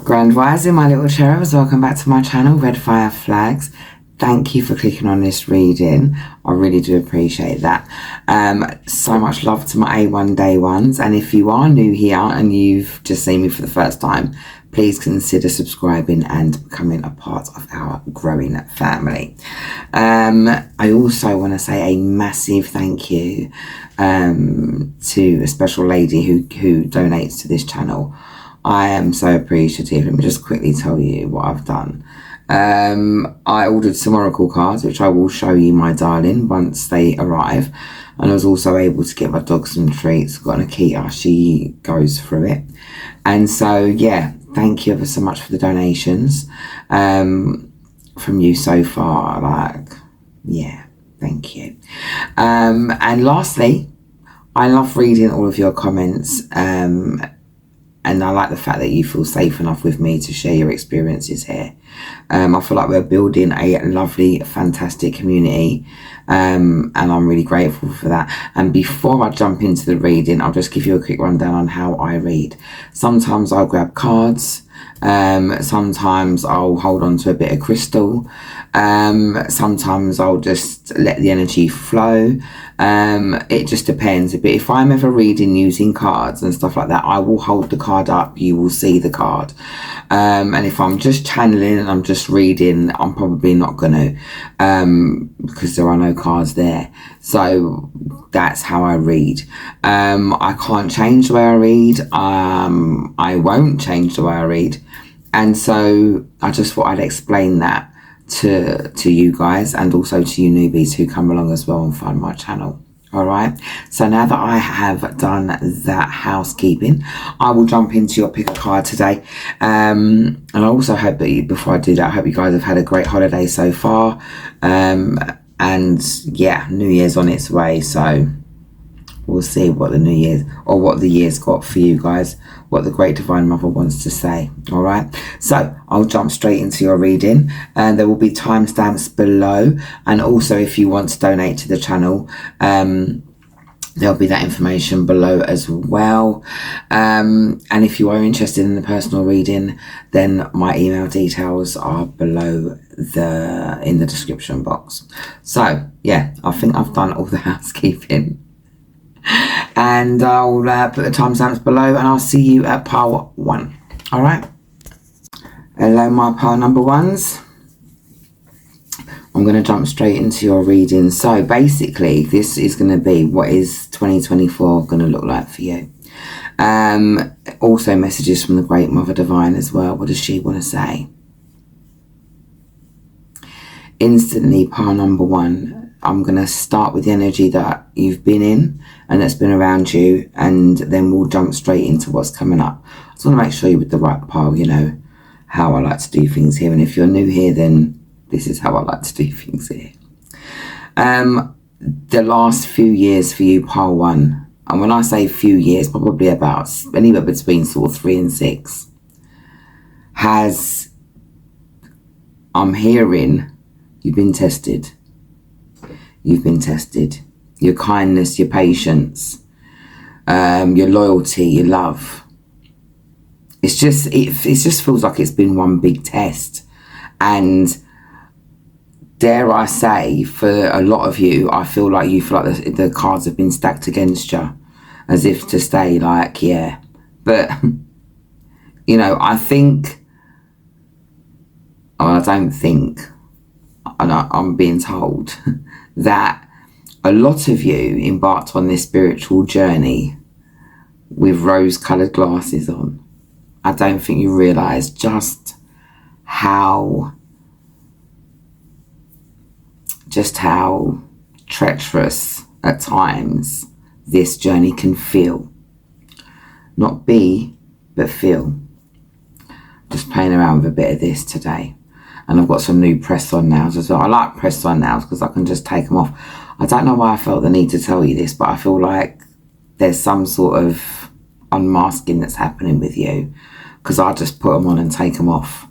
Grand Rising, my little cherubs, welcome back to my channel, Red Fire Flags. Thank you for clicking on this reading. I really do appreciate that. So much love to my A1 Day Ones. And if you are new here and you've just seen me for the first time, please consider subscribing and becoming a part of our growing family. I also want to say a massive thank you to a special lady who donates to this channel. I am so appreciative. Let me just quickly tell you what I've done. I ordered some oracle cards, which I will show you, my darling, once they arrive. And I was also able to get my dog some treats. Got an Akita, she goes through it. And so, yeah, thank you ever so much for the donations from you so far. Like, yeah, thank you. And lastly, I love reading all of your comments. And I like the fact that you feel safe enough with me to share your experiences here. I feel like we're building a lovely, fantastic community. And I'm really grateful for that. And before I jump into the reading, I'll just give you a quick rundown on how I read. Sometimes I'll grab cards. Sometimes I'll hold on to a bit of crystal. Sometimes I'll just let the energy flow. It just depends. But if I'm ever reading using cards and stuff like that, I will hold the card up. You will see the card. And if I'm just channeling and I'm just reading, I'm probably not going to, because there are no cards there. So that's how I read. I can't change the way I read. I won't change the way I read. And so I just thought I'd explain that to you guys, and also to you newbies who come along as well and find my channel. All right, so now that I have done that housekeeping, I will jump into your pick a card today. And I also hope that before I do that, I hope you guys have had a great holiday so far. And yeah, New Year's on its way, so we'll see what the New Year's, or what the year's got for you guys, what the Great Divine Mother wants to say. All right, so I'll jump straight into your reading, and there will be timestamps below. And also, if you want to donate to the channel, there'll be that information below as well. And if you are interested in the personal reading, then my email details are below in the description box. So yeah, I think I've done all the housekeeping. And I'll put the timestamps below, and I'll see you at pile 1. All right. Hello, my pile number ones. I'm going to jump straight into your reading. So basically, this is going to be what is 2024 going to look like for you. Also messages from the Great Mother Divine as well. What does she want to say? Instantly, pile number 1. I'm going to start with the energy that you've been in and that's been around you, and then we'll jump straight into what's coming up. I just want to make sure you're with the right pile, you know how I like to do things here. And if you're new here, then this is how I like to do things here. The last few years for you, pile 1, and when I say few years, probably about anywhere between sort of 3 and 6, I'm hearing you've been tested. You've been tested. Your kindness, your patience, your loyalty, your love. It just feels like it's been one big test. And dare I say, for a lot of you, I feel like the cards have been stacked against you, as if to say, like, yeah. But, you know, I don't think, and I'm being told that a lot of you embarked on this spiritual journey with rose-coloured glasses on. I don't think you realise just how treacherous at times this journey can feel. Not be, but feel. Just playing around with a bit of this today. And I've got some new press-on nails as well. I like press-on nails because I can just take them off. I don't know why I felt the need to tell you this, but I feel like there's some sort of unmasking that's happening with you, because I just put them on and take them off.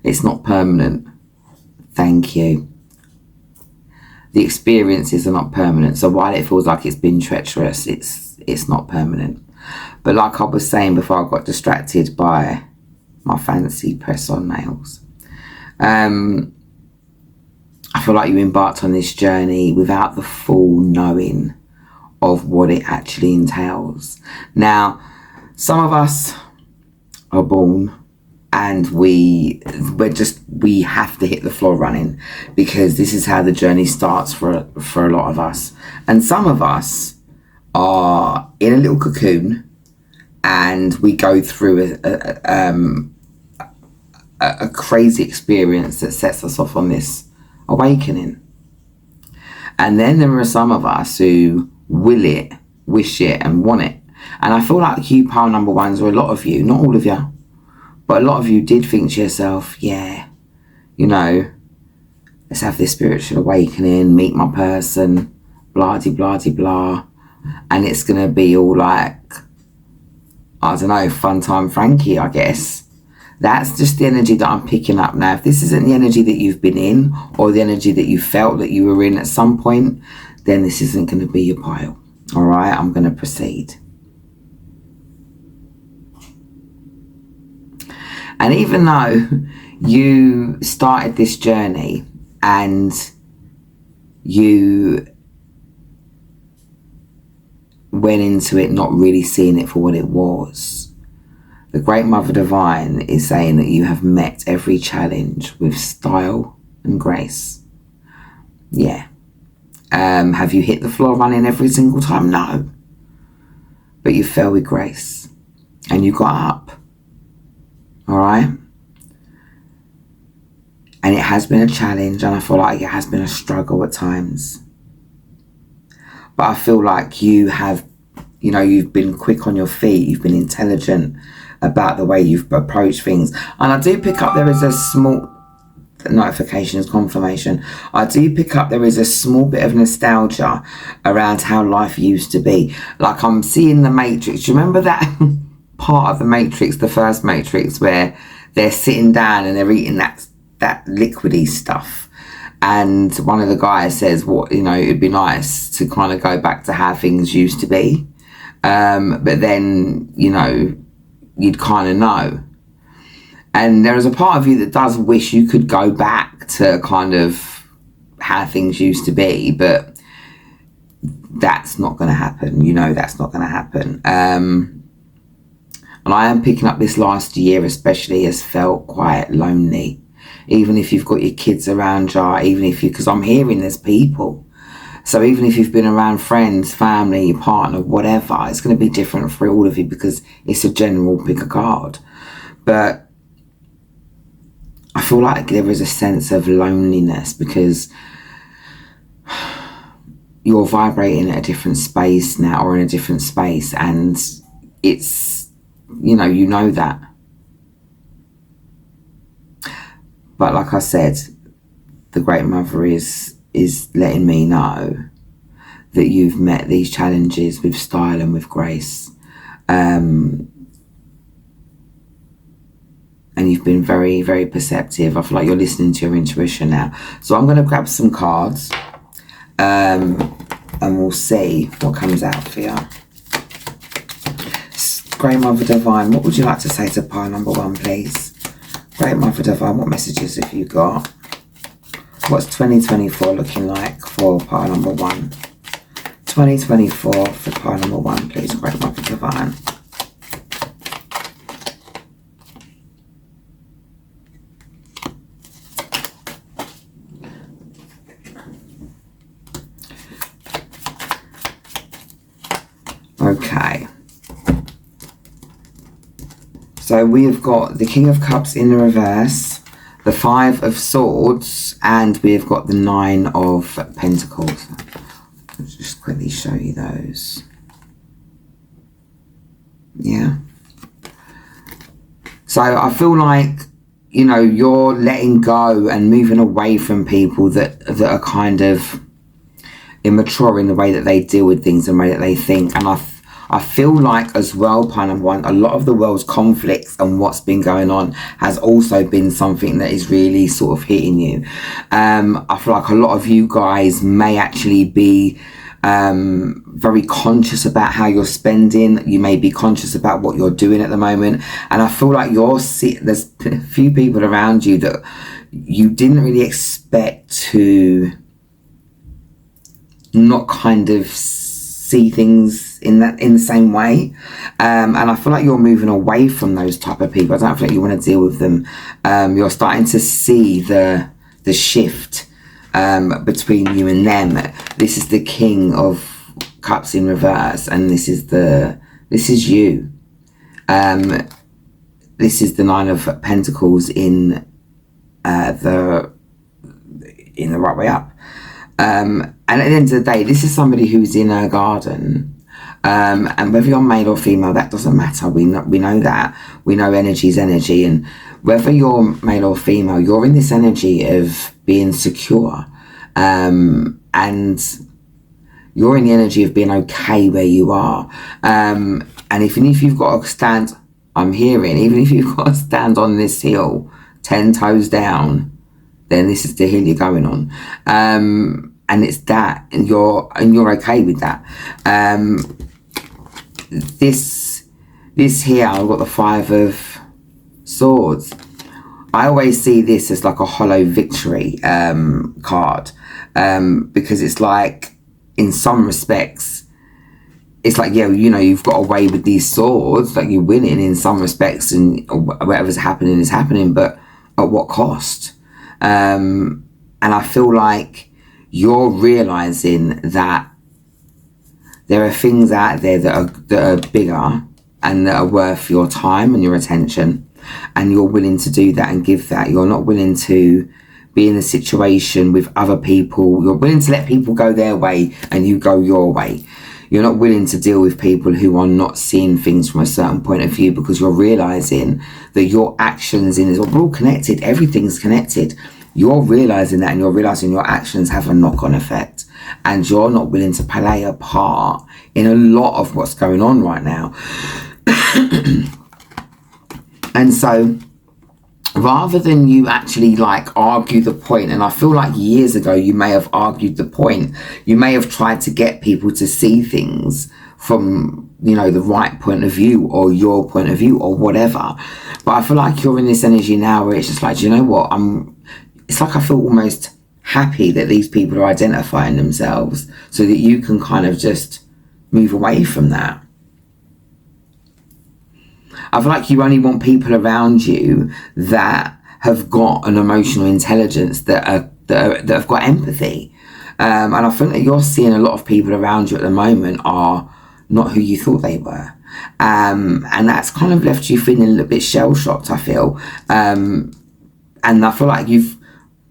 It's not permanent. Thank you. The experiences are not permanent. So while it feels like it's been treacherous, it's not permanent. But like I was saying before I got distracted by my fancy press-on nails, I feel like you embarked on this journey without the full knowing of what it actually entails. Now, some of us are born and we have to hit the floor running, because this is how the journey starts for a lot of us. And some of us are in a little cocoon and we go through a crazy experience that sets us off on this awakening. And then there are some of us who will it, wish it and want it. And I feel like you pile number ones, or a lot of you, not all of you, but a lot of you did think to yourself, yeah, you know, let's have this spiritual awakening, meet my person, blah de blah de blah, and it's gonna be all like, I don't know, fun time Frankie, I guess. That's just the energy that I'm picking up now. If this isn't the energy that you've been in, or the energy that you felt that you were in at some point, then this isn't going to be your pile. All right, I'm going to proceed. And even though you started this journey and you went into it not really seeing it for what it was, the Great Mother Divine is saying that you have met every challenge with style and grace. Yeah. Have you hit the floor running every single time? No. But you fell with grace and you got up. All right. And it has been a challenge, and I feel like it has been a struggle at times. But I feel like you have, you know, you've been quick on your feet. You've been intelligent about the way you've approached things. And I do pick up there is a small notifications, confirmation. I do pick up there is a small bit of nostalgia around how life used to be. Like I'm seeing the Matrix. Do you remember that part of the Matrix, the first Matrix, where they're sitting down and they're eating that liquidy stuff? And one of the guys says, "What, you know, it'd be nice to kind of go back to how things used to be." But then, you know, you'd kind of know. And there is a part of you that does wish you could go back to kind of how things used to be, but that's not going to happen. You know, that's not going to happen. And I am picking up this last year especially has felt quite lonely. Even if you've got your kids around you, even if you, because I'm hearing there's people. So even if you've been around friends, family, your partner, whatever, it's going to be different for all of you because it's a general pick a card. But I feel like there is a sense of loneliness because you're vibrating at a different space now, or in a different space, and it's, you know that. But like I said, the Great Mother is letting me know that you've met these challenges with style and with grace. And you've been very, very perceptive. I feel like you're listening to your intuition now. So I'm going to grab some cards and we'll see what comes out for you. Great Mother Divine, what would you like to say to pile number one, please? Great Mother Divine, what messages have you got? What's 2024 looking like for pile number one? 2024 for pile number one, please, Great Mother Divine. Okay. So we have got the King of Cups in the reverse, the Five of Swords, and we have got the Nine of Pentacles. I'll just quickly show you those. Yeah. So I feel like, you know, you're letting go and moving away from people that are kind of immature in the way that they deal with things and the way that they think. And I feel like as well, pile number one, a lot of the world's conflicts and what's been going on has also been something that is really sort of hitting you. I feel like a lot of you guys may actually be very conscious about how you're spending. You may be conscious about what you're doing at the moment. And I feel like there's a few people around you that you didn't really expect to not kind of see things in the same way. And I feel like you're moving away from those type of people. I don't feel like you want to deal with them. You're starting to see the shift between you and them. This is the King of Cups in reverse, and this is you. This is the Nine of Pentacles in the right way up. And at the end of the day, this is somebody who's in a garden. And whether you're male or female, that doesn't matter. We know that. We know energy is energy. And whether you're male or female, you're in this energy of being secure. And you're in the energy of being okay where you are. And even if you've got to stand, I'm hearing, even if you've got to stand on this hill, 10 toes down, then this is the hill you're going on. And it's that, and you're okay with that. This here, I've got the Five of Swords. I always see this as like a hollow victory card, because it's like, in some respects, it's like, yeah, you know, you've got away with these swords, like you're winning in some respects, and whatever's happening is happening, but at what cost? And I feel like you're realizing that there are things out there that are bigger and that are worth your time and your attention, and you're willing to do that and give that. You're not willing to be in a situation with other people. You're willing to let people go their way and you go your way. You're not willing to deal with people who are not seeing things from a certain point of view, because you're realizing that your actions we're all connected. Everything's connected. You're realizing that, and you're realizing your actions have a knock-on effect, and you're not willing to play a part in a lot of what's going on right now. And so, rather than you actually like argue the point, and I feel like years ago you may have argued the point, you may have tried to get people to see things from, you know, the right point of view, or your point of view, or whatever. But I feel like you're in this energy now where it's just like, do you know what, it's like I feel almost happy that these people are identifying themselves, so that you can kind of just move away from that. I feel like you only want people around you that have got an emotional intelligence, that have got empathy. And I think that you're seeing a lot of people around you at the moment are not who you thought they were. And that's kind of left you feeling a little bit shell-shocked, I feel. And I feel like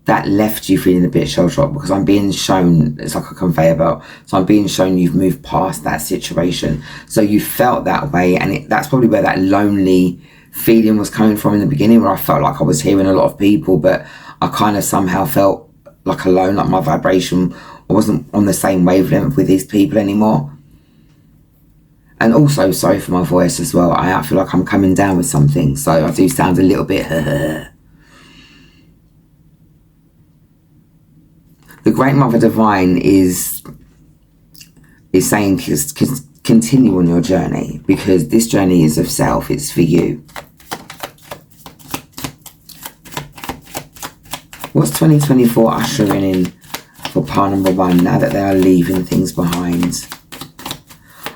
that left you feeling a bit shell-shocked, because I'm being shown, it's like a conveyor belt, so I'm being shown you've moved past that situation. So you felt that way, and that's probably where that lonely feeling was coming from in the beginning, where I felt like I was hearing a lot of people, but I kind of somehow felt like alone, like my vibration wasn't on the same wavelength with these people anymore. And also, sorry for my voice as well, I feel like I'm coming down with something, so I do sound a little bit The Great Mother Divine is saying continue on your journey, because this journey is of self. It's for you. What's 2024 ushering in for pile number 1 now that they are leaving things behind?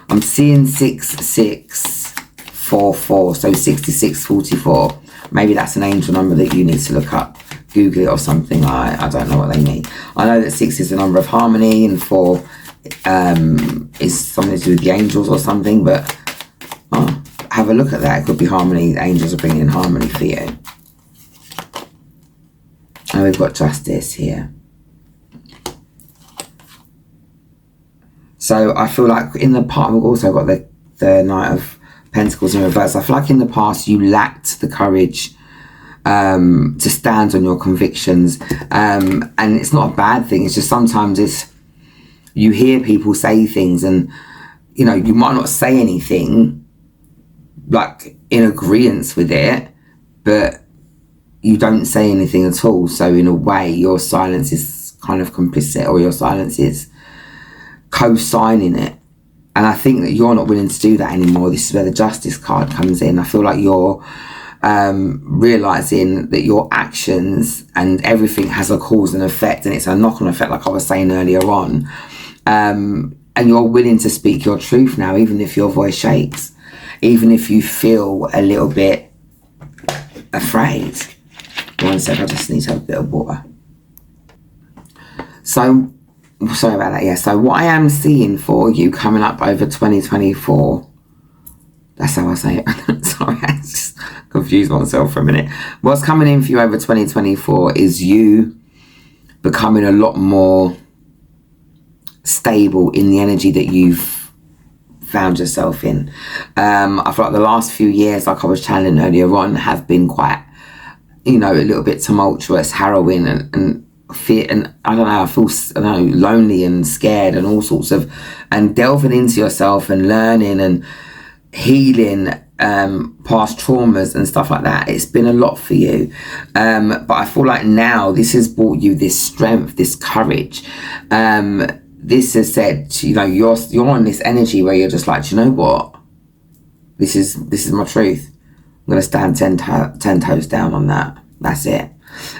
I'm seeing 6644, so 6644. Maybe that's an angel number that you need to look up. Google it or something. I don't know what they mean. I know that 6 is the number of harmony, and 4 is something to do with the angels or something, but have a look at that. It could be harmony. The angels are bringing harmony for you. And we've got justice here. So I feel like in the past, we've also got the Knight of Pentacles in reverse. I feel like in the past you lacked the courage to stand on your convictions, and it's not a bad thing. It's just sometimes you hear people say things, and you know, you might not say anything like in agreement with it, but you don't say anything at all. So in a way, your silence is kind of complicit, or your silence is co-signing it. And I think that you're not willing to do that anymore. This is where the Justice card comes in. I feel like you're realizing that your actions and everything has a cause and effect, and it's a knock-on effect, like I was saying earlier on. And you're willing to speak your truth now, even if your voice shakes, even if you feel a little bit afraid. One sec, I just need to have a bit of water. So, sorry about that. Yeah, so what I am seeing for you coming up over 2024, that's how I say it. Sorry, I just confused myself for a minute. What's coming in for you over 2024 is you becoming a lot more stable in the energy that you've found yourself in. I feel like the last few years, like I was channeling earlier on, have been quite, you know, a little bit tumultuous, harrowing, and fear, and I don't know, I feel, I don't know, lonely and scared and all sorts of, and delving into yourself and learning and healing past traumas and stuff like that. It's been a lot for you, but I feel like now this has brought you this strength, this courage. This has said, you know, you're on this energy where you're just like, you know what, this is my truth. I'm gonna stand 10 toes down on that. That's it.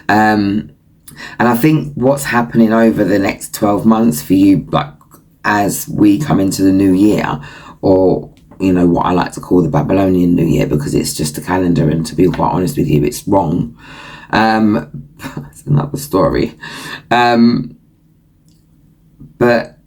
And I think what's happening over the next 12 months for you, like as we come into the new year, or, you know, what I like to call the Babylonian New Year, because it's just a calendar, and to be quite honest with you, it's wrong. That's another story. But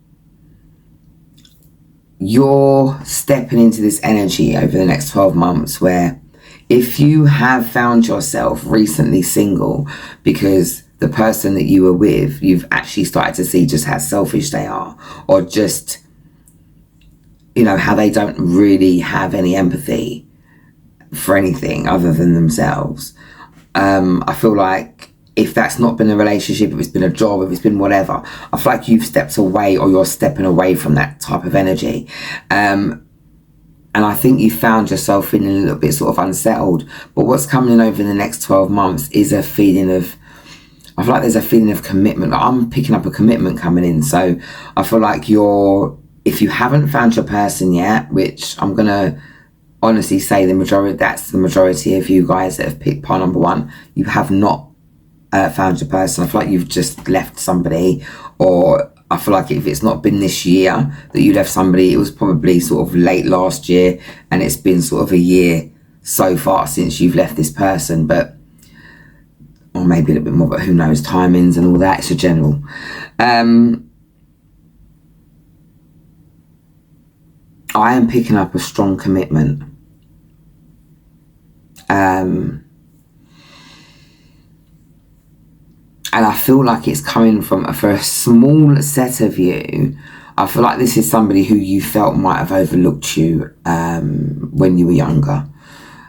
you're stepping into this energy over the next 12 months where if you have found yourself recently single because the person that you were with, you've actually started to see just how selfish they are, or just, you know, how they don't really have any empathy for anything other than themselves. I feel like if that's not been a relationship, if it's been a job, if it's been whatever, I feel like you've stepped away, or you're stepping away from that type of energy. And I think you found yourself feeling a little bit sort of unsettled. But what's coming in over the next 12 months is a feeling of, I feel like there's a feeling of commitment. I'm picking up a commitment coming in. So I feel like if you haven't found your person yet, which I'm going to honestly say that's the majority of you guys that have picked pile number 1, you have not found your person. I feel like you've just left somebody, or I feel like if it's not been this year that you left somebody, it was probably sort of late last year, and it's been sort of a year so far since you've left this person, or maybe a little bit more, but who knows, timings and all that, it's a general. I am picking up a strong commitment. And I feel like it's coming for a small set of you. I feel like this is somebody who you felt might have overlooked you when you were younger.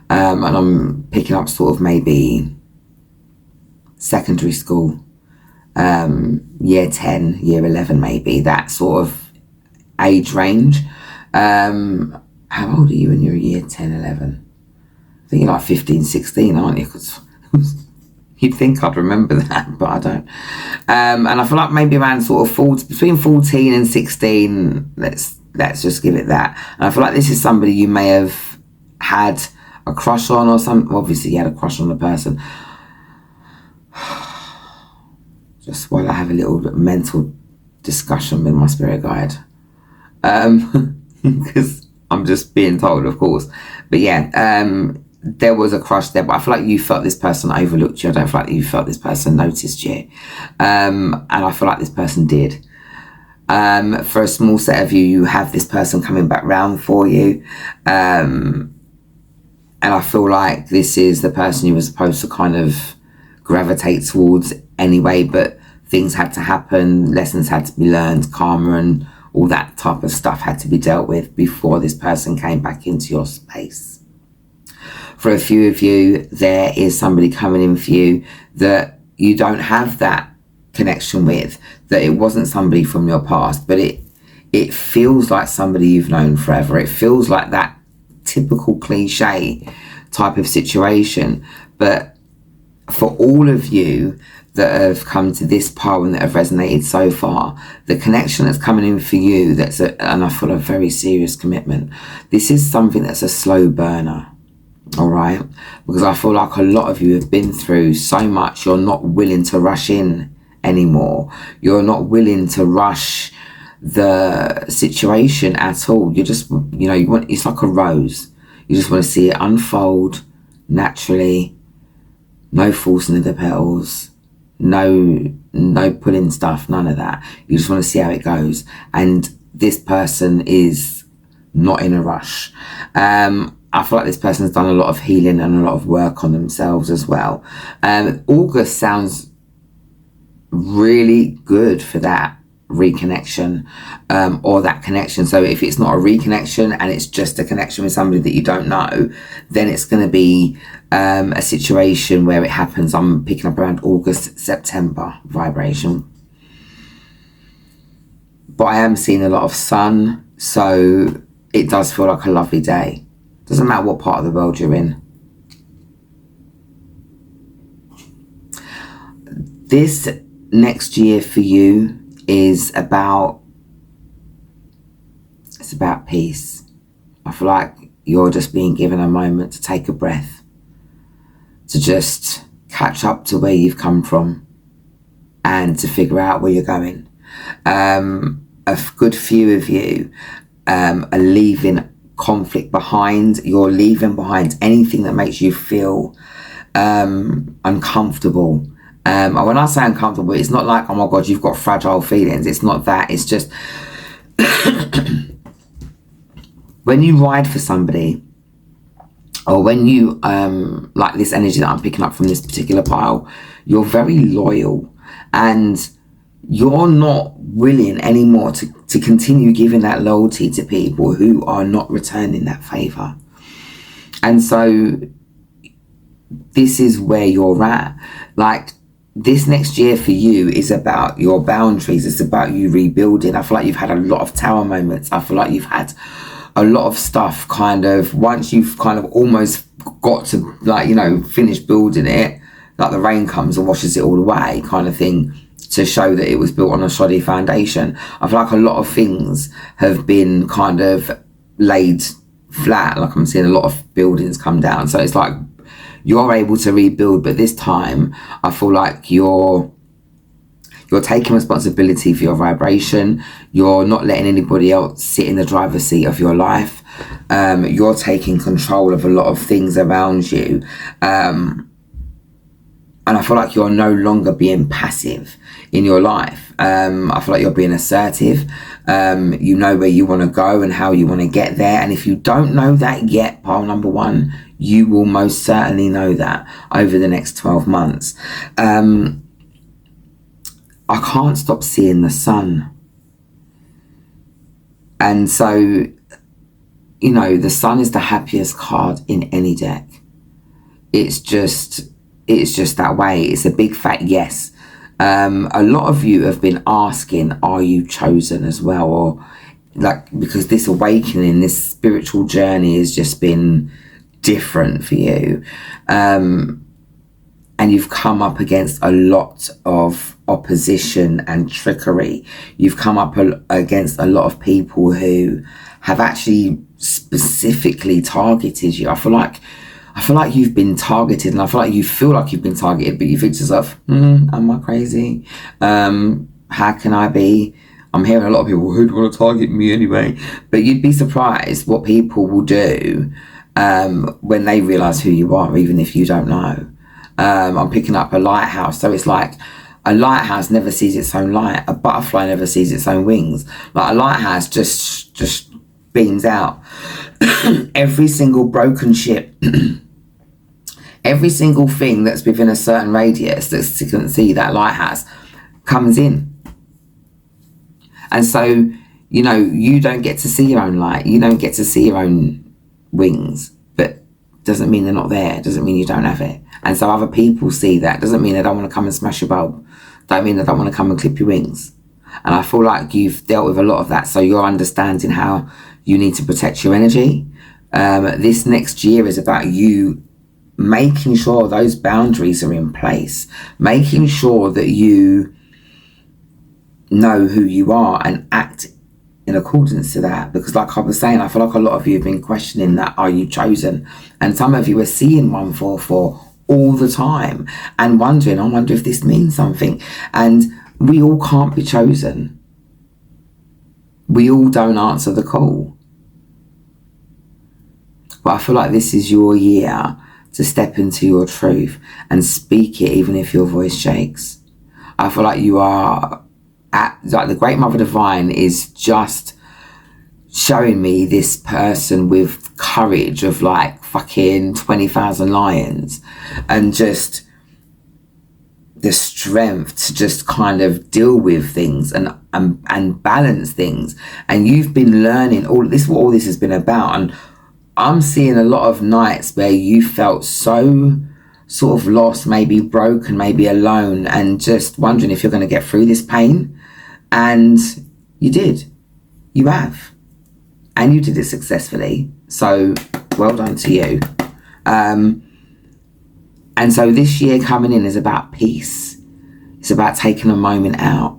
And I'm picking up sort of maybe secondary school, year 10, year 11 maybe, that sort of age range. How old are you when you're year 10, 11? I think you're like 15, 16, aren't you? Because you'd think I'd remember that, but I don't. And I feel like maybe around sort of between 14 and 16, let's just give it that. And I feel like this is somebody you may have had a crush on, or something. Obviously you had a crush on the person. Just while I have a little mental discussion with my spirit guide. Because I'm just being told, of course. But yeah, there was a crush there, but I feel like you felt this person overlooked you. I don't feel like you felt this person noticed you. And I feel like this person did. For a small set of you, you have this person coming back round for you. And I feel like this is the person you were supposed to kind of gravitate towards anyway, but things had to happen, lessons had to be learned, karma and all that type of stuff had to be dealt with before this person came back into your space. For a few of you, there is somebody coming in for you that you don't have that connection with, that it wasn't somebody from your past, but it feels like somebody you've known forever. It feels like that typical cliche type of situation, but for all of you that have come to this part and that have resonated so far, the connection that's coming in for you, and I feel a very serious commitment. This is something that's a slow burner, all right? Because I feel like a lot of you have been through so much, you're not willing to rush in anymore. You're not willing to rush the situation at all. You just, it's like a rose. You just want to see it unfold naturally. No forcing of the petals, no pulling stuff, none of that. You just want to see how it goes. And this person is not in a rush. I feel like this person's done a lot of healing and a lot of work on themselves as well. August sounds really good for that reconnection, or that connection. So if it's not a reconnection and it's just a connection with somebody that you don't know, then it's going to be a situation where it happens. I'm picking up around August, September vibration, but I am seeing a lot of sun, so it does feel like a lovely day. Doesn't matter what part of the world you're in. This next year for you is about peace. I feel like you're just being given a moment to take a breath, to just catch up to where you've come from and to figure out where you're going. A good few of you are leaving conflict behind. You're leaving behind anything that makes you feel uncomfortable. And when I say uncomfortable, it's not like, oh my God, you've got fragile feelings. It's not that. It's just when you ride for somebody, or when you, like this energy that I'm picking up from this particular pile, you're very loyal and you're not willing anymore to continue giving that loyalty to people who are not returning that favor. And so this is where you're at. Like, this next year for you is about your boundaries. It's about you rebuilding. I feel like you've had a lot of tower moments. I feel like you've had a lot of stuff kind of, once you've kind of almost got to, like, finish building it, like the rain comes and washes it all away kind of thing, to show that it was built on a shoddy foundation. I feel like a lot of things have been kind of laid flat. Like, I'm seeing a lot of buildings come down. So it's like you're able to rebuild, but this time I feel like you're taking responsibility for your vibration. You're not letting anybody else sit in the driver's seat of your life. You're taking control of a lot of things around you. And I feel like you're no longer being passive in your life. I feel like you're being assertive. You know where you want to go and how you want to get there. And if you don't know that yet, pile number one, you will most certainly know that over the next 12 months. I can't stop seeing the sun. And so, the sun is the happiest card in any deck. It's just that way. It's a big fat yes. A lot of you have been asking, are you chosen as well? Or because this awakening, this spiritual journey has just been different for you. And you've come up against a lot of opposition and trickery. You've come up against a lot of people who have actually specifically targeted you. I feel like you've been targeted, and I feel like you've been targeted, but you think to yourself, am I crazy? How can I be? I'm hearing a lot of people who'd want to target me anyway. But you'd be surprised what people will do when they realise who you are, even if you don't know. I'm picking up a lighthouse. So it's like a lighthouse never sees its own light. A butterfly never sees its own wings. Like, a lighthouse just beams out. Every single broken ship, every single thing that's within a certain radius that you can see that lighthouse comes in. And so, you don't get to see your own light. You don't get to see your own wings, but doesn't mean they're not there. Doesn't mean you don't have it. And so other people see that. Doesn't mean they don't want to come and smash your bulb. Don't mean they don't want to come and clip your wings. And I feel like you've dealt with a lot of that. So you're understanding how you need to protect your energy. This next year is about you making sure those boundaries are in place, making sure that you know who you are and act in accordance to that. Because like I was saying, I feel like a lot of you have been questioning that, are you chosen? And some of you are seeing 144 all the time and wondering, I wonder if this means something. And we all can't be chosen. We all don't answer the call. But I feel like this is your year to step into your truth and speak it, even if your voice shakes. I feel like you are like the Great Mother Divine is just showing me this person with courage of like fucking 20,000 lions, and just the strength to just kind of deal with things and balance things. And you've been learning all this, what all this has been about. And I'm seeing a lot of nights where you felt so sort of lost, maybe broken, maybe alone, and just wondering if you're going to get through this pain. And you did. You have. And you did it successfully. So well done to you. And so this year coming in is about peace. It's about taking a moment out.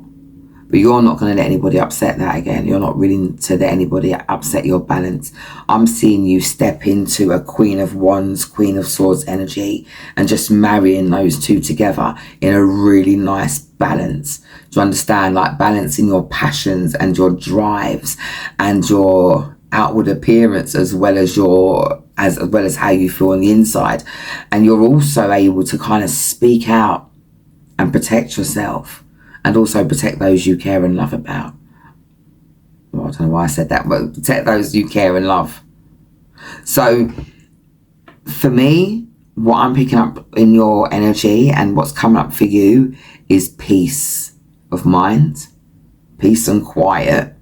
But you're not going to let anybody upset that again. You're not willing to let anybody upset your balance. I'm seeing you step into a Queen of Wands, Queen of Swords energy, and just marrying those two together in a really nice balance. Do you understand? Like balancing your passions and your drives and your outward appearance as well as how you feel on the inside. And you're also able to kind of speak out and protect yourself. And also protect those you care and love about. Well, I don't know why I said that, but protect those you care and love. So, for me, what I'm picking up in your energy and what's coming up for you is peace of mind, peace and quiet.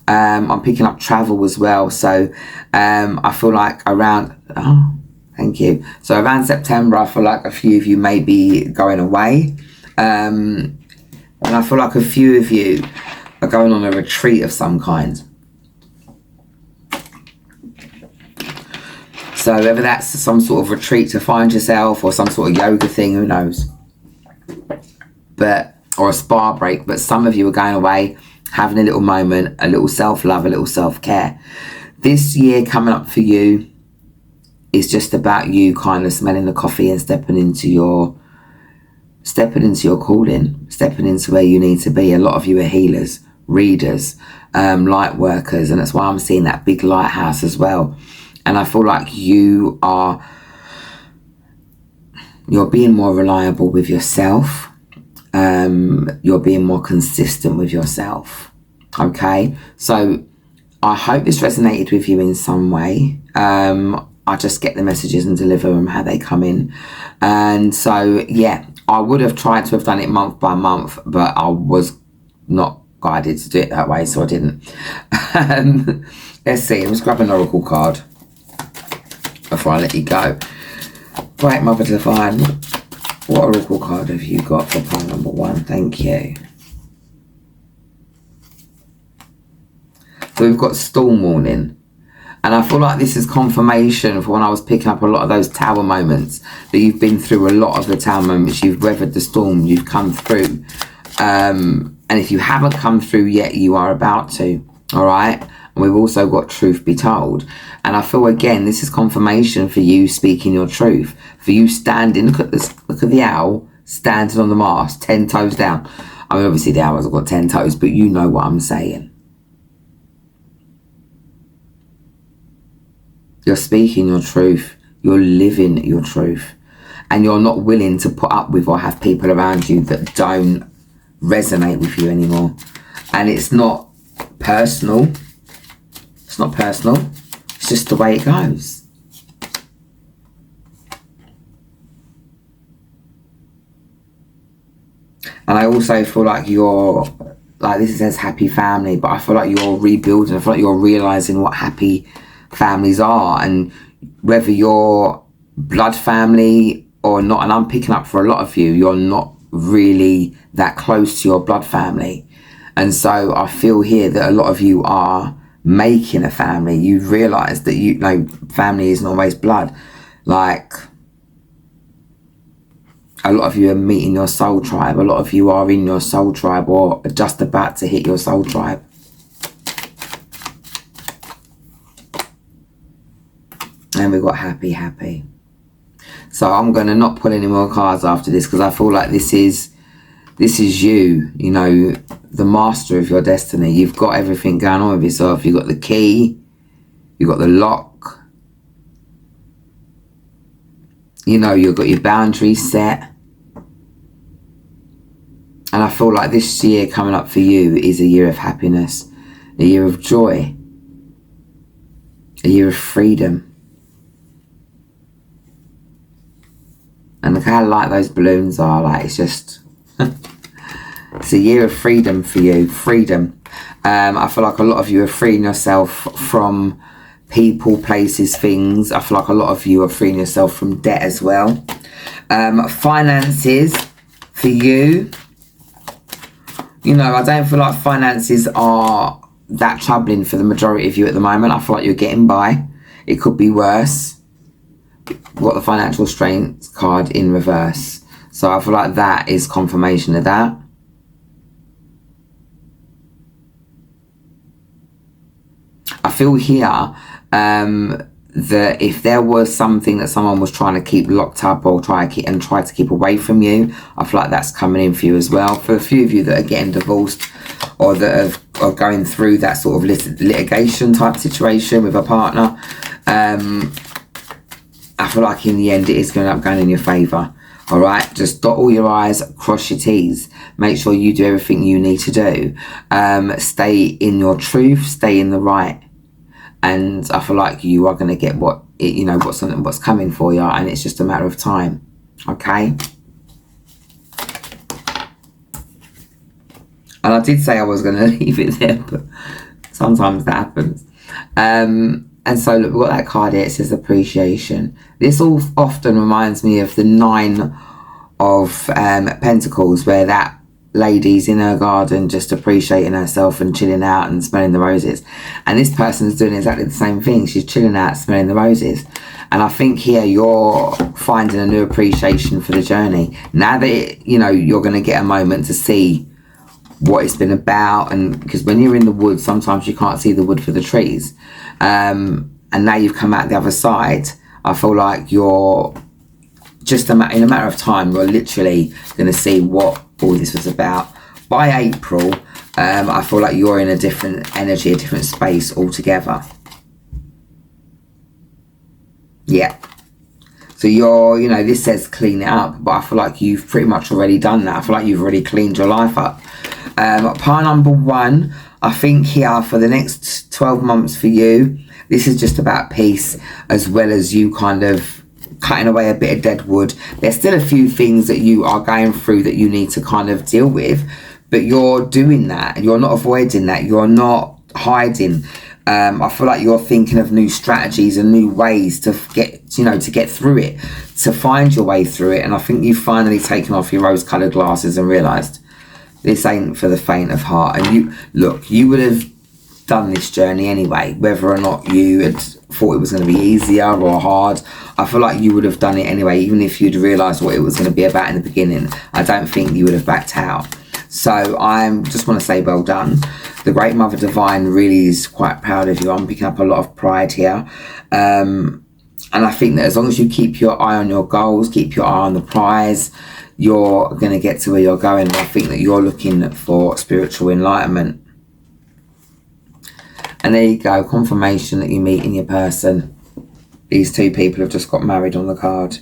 I'm picking up travel as well. So, I feel like thank you. So, around September, I feel like a few of you may be going away. And I feel like a few of you are going on a retreat of some kind. So whether that's some sort of retreat to find yourself or some sort of yoga thing, who knows? Or a spa break. But some of you are going away, having a little moment, a little self-love, a little self-care. This year coming up for you is just about you kind of smelling the coffee and stepping into your calling, stepping into where you need to be. A lot of you are healers, readers, light workers, and that's why I'm seeing that big lighthouse as well. And I feel like you're being more reliable with yourself. You're being more consistent with yourself. Okay, so I hope this resonated with you in some way. I just get the messages and deliver them how they come in. And so yeah, I would have tried to have done it month by month, but I was not guided to do it that way, so I didn't. Let's see, I'm just grabbing an oracle card before I let you go. Great Mother Divine, what oracle card have you got for pile number 1? Thank you. So we've got storm warning. And I feel like this is confirmation for when I was picking up a lot of those tower moments, that you've been through a lot of the tower moments, you've weathered the storm, you've come through. And if you haven't come through yet, you are about to, all right? And we've also got truth be told. And I feel, again, this is confirmation for you speaking your truth, for you standing, look at the owl, standing on the mast, 10 toes down. I mean, obviously the owls have got 10 toes, but you know what I'm saying. You're speaking your truth. You're living your truth. And you're not willing to put up with or have people around you that don't resonate with you anymore. And it's not personal. It's not personal. It's just the way it goes. And I also feel like you're, like this says happy family, but I feel like you're rebuilding. I feel like you're realising what happy families are, and whether you're blood family or not. And I'm picking up for a lot of you, you're not really that close to your blood family. And so I feel here that a lot of you are making a family. You've realised that family isn't always blood. Like, A lot of you are meeting your soul tribe. A lot of you are in your soul tribe or just about to hit your soul tribe. And we've got happy, happy. So I'm going to not pull any more cards after this because I feel like this is you, you know, the master of your destiny. You've got everything going on with yourself. You've got the key. You've got the lock. You know, you've got your boundaries set. And I feel like this year coming up for you is a year of happiness, a year of joy, a year of freedom. And look how light those balloons are. Like, it's just... it's a year of freedom for you. Freedom. I feel like a lot of you are freeing yourself from people, places, things. I feel like a lot of you are freeing yourself from debt as well. Finances for you. You know, I don't feel like finances are that troubling for the majority of you at the moment. I feel like you're getting by. It could be worse. We've got the financial strength card in reverse. So I feel like that is confirmation of that. I feel here that if there was something that someone was trying to keep locked up or try to keep away from you, I feel like that's coming in for you as well. For a few of you that are getting divorced or that are going through that sort of litigation type situation with a partner, I feel like in the end it is going to end up going in your favour. Alright, just dot all your I's, cross your T's. Make sure you do everything you need to do. Stay in your truth, stay in the right. And I feel like you are going to get what's coming for you, and it's just a matter of time. Okay? And I did say I was going to leave it there, but sometimes that happens. And so look, we've got that card here. It says appreciation. This all often reminds me of the 9 of Pentacles, where that lady's in her garden just appreciating herself and chilling out and smelling the roses. And this person's doing exactly the same thing. She's chilling out, smelling the roses. And I think here you're finding a new appreciation for the journey. Now that, you're going to get a moment to see what it's been about. And because when you're in the woods, sometimes you can't see the wood for the trees. And now you've come out the other side. I feel like you're just in a matter of time, you're literally going to see what all this was about. By April, I feel like you're in a different energy, a different space altogether. Yeah. So you're, this says clean it up, but I feel like you've pretty much already done that. I feel like you've already cleaned your life up. Part number 1, I think here for the next 12 months for you, this is just about peace, as well as you kind of cutting away a bit of dead wood. There's still a few things that you are going through that you need to kind of deal with, but you're doing that. You're not avoiding that. You're not hiding. I feel like you're thinking of new strategies and new ways to get, to get through it, to find your way through it. And I think you've finally taken off your rose-coloured glasses and realised this ain't for the faint of heart. And you would have done this journey anyway, whether or not you had thought it was going to be easier or hard. I feel like you would have done it anyway, even if you'd realised what it was going to be about in the beginning. I don't think you would have backed out. So I just want to say well done. The Great Mother Divine really is quite proud of you. I'm picking up a lot of pride here. And I think that as long as you keep your eye on your goals, keep your eye on the prize, you're going to get to where you're going. And I think that you're looking for spiritual enlightenment. And there you go, confirmation that you meet in your person. These 2 people have just got married on the card.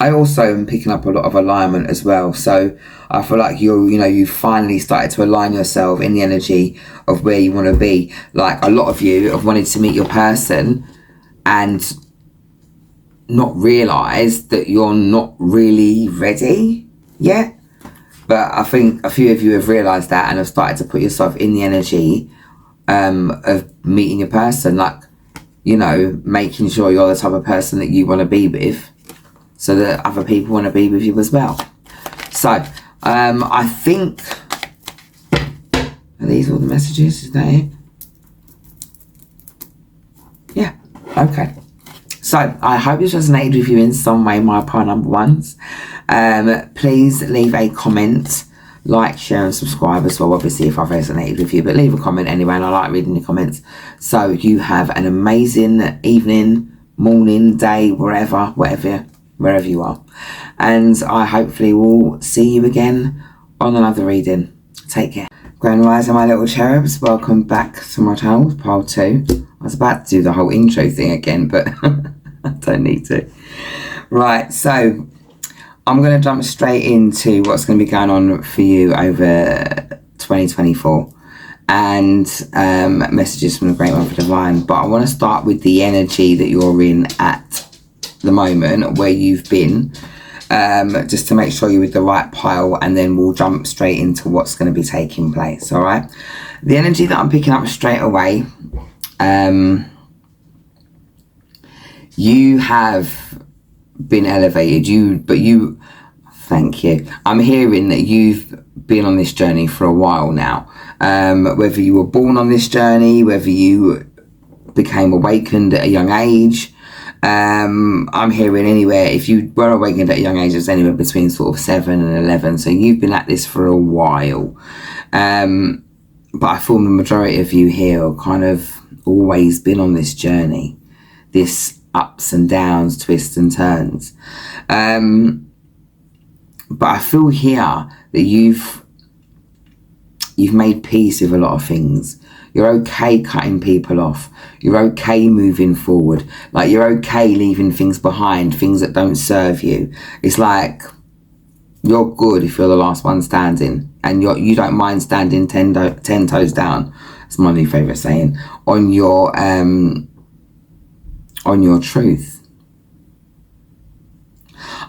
I also am picking up a lot of alignment as well. So I feel like you've finally started to align yourself in the energy of where you want to be. Like a lot of you have wanted to meet your person and not realise that you're not really ready yet. But I think a few of you have realised that and have started to put yourself in the energy of meeting your person. Like, making sure you're the type of person that you want to be with, so that other people want to be with you as well. So, I think... Are these all the messages? Is that it? Yeah. Okay. So I hope this resonated with you in some way, my pile number ones. Please leave a comment, like, share and subscribe as well, obviously, if I've resonated with you. But leave a comment anyway, and I like reading the comments. So you have an amazing evening, morning, day, wherever you are. And I hopefully will see you again on another reading. Take care. Grand Rising, my little cherubs. Welcome back to my channel, pile 2. I was about to do the whole intro thing again, but I don't need to. Right, so I'm going to jump straight into what's going to be going on for you over 2024 and messages from the Great Mother Divine. But I want to start with the energy that you're in at the moment, where you've been, just to make sure you're with the right pile, and then we'll jump straight into what's going to be taking place. All right, the energy that I'm picking up straight away, you have been elevated, thank you. I'm hearing that you've been on this journey for a while now, whether you were born on this journey, whether you became awakened at a young age. I'm hearing anywhere, if you were awakened at a young age, it's anywhere between sort of 7 and 11. So you've been at this for a while. But I feel the majority of you here are kind of always been on this journey, this ups and downs, twists and turns. But I feel here that you've made peace with a lot of things. You're okay cutting people off. You're okay moving forward. Like, you're okay leaving things behind, things that don't serve you. It's like you're good if you're the last one standing, and you don't mind standing 10 toes down. It's my new favourite saying. On your truth.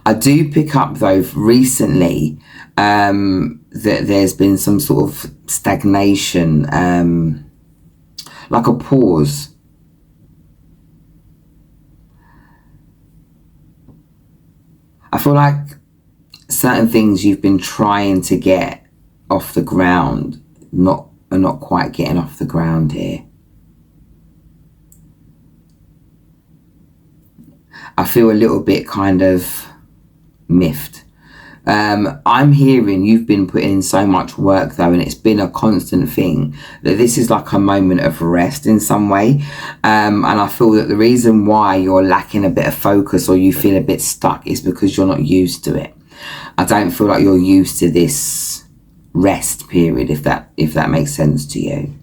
I do pick up though recently that there's been some sort of stagnation, like a pause. I feel like certain things you've been trying to get off the ground are not quite getting off the ground here. I feel a little bit kind of miffed. I'm hearing you've been putting in so much work though, and it's been a constant thing, that this is like a moment of rest in some way. And I feel that the reason why you're lacking a bit of focus, or you feel a bit stuck, is because you're not used to it. I don't feel like you're used to this rest period, if that makes sense to you.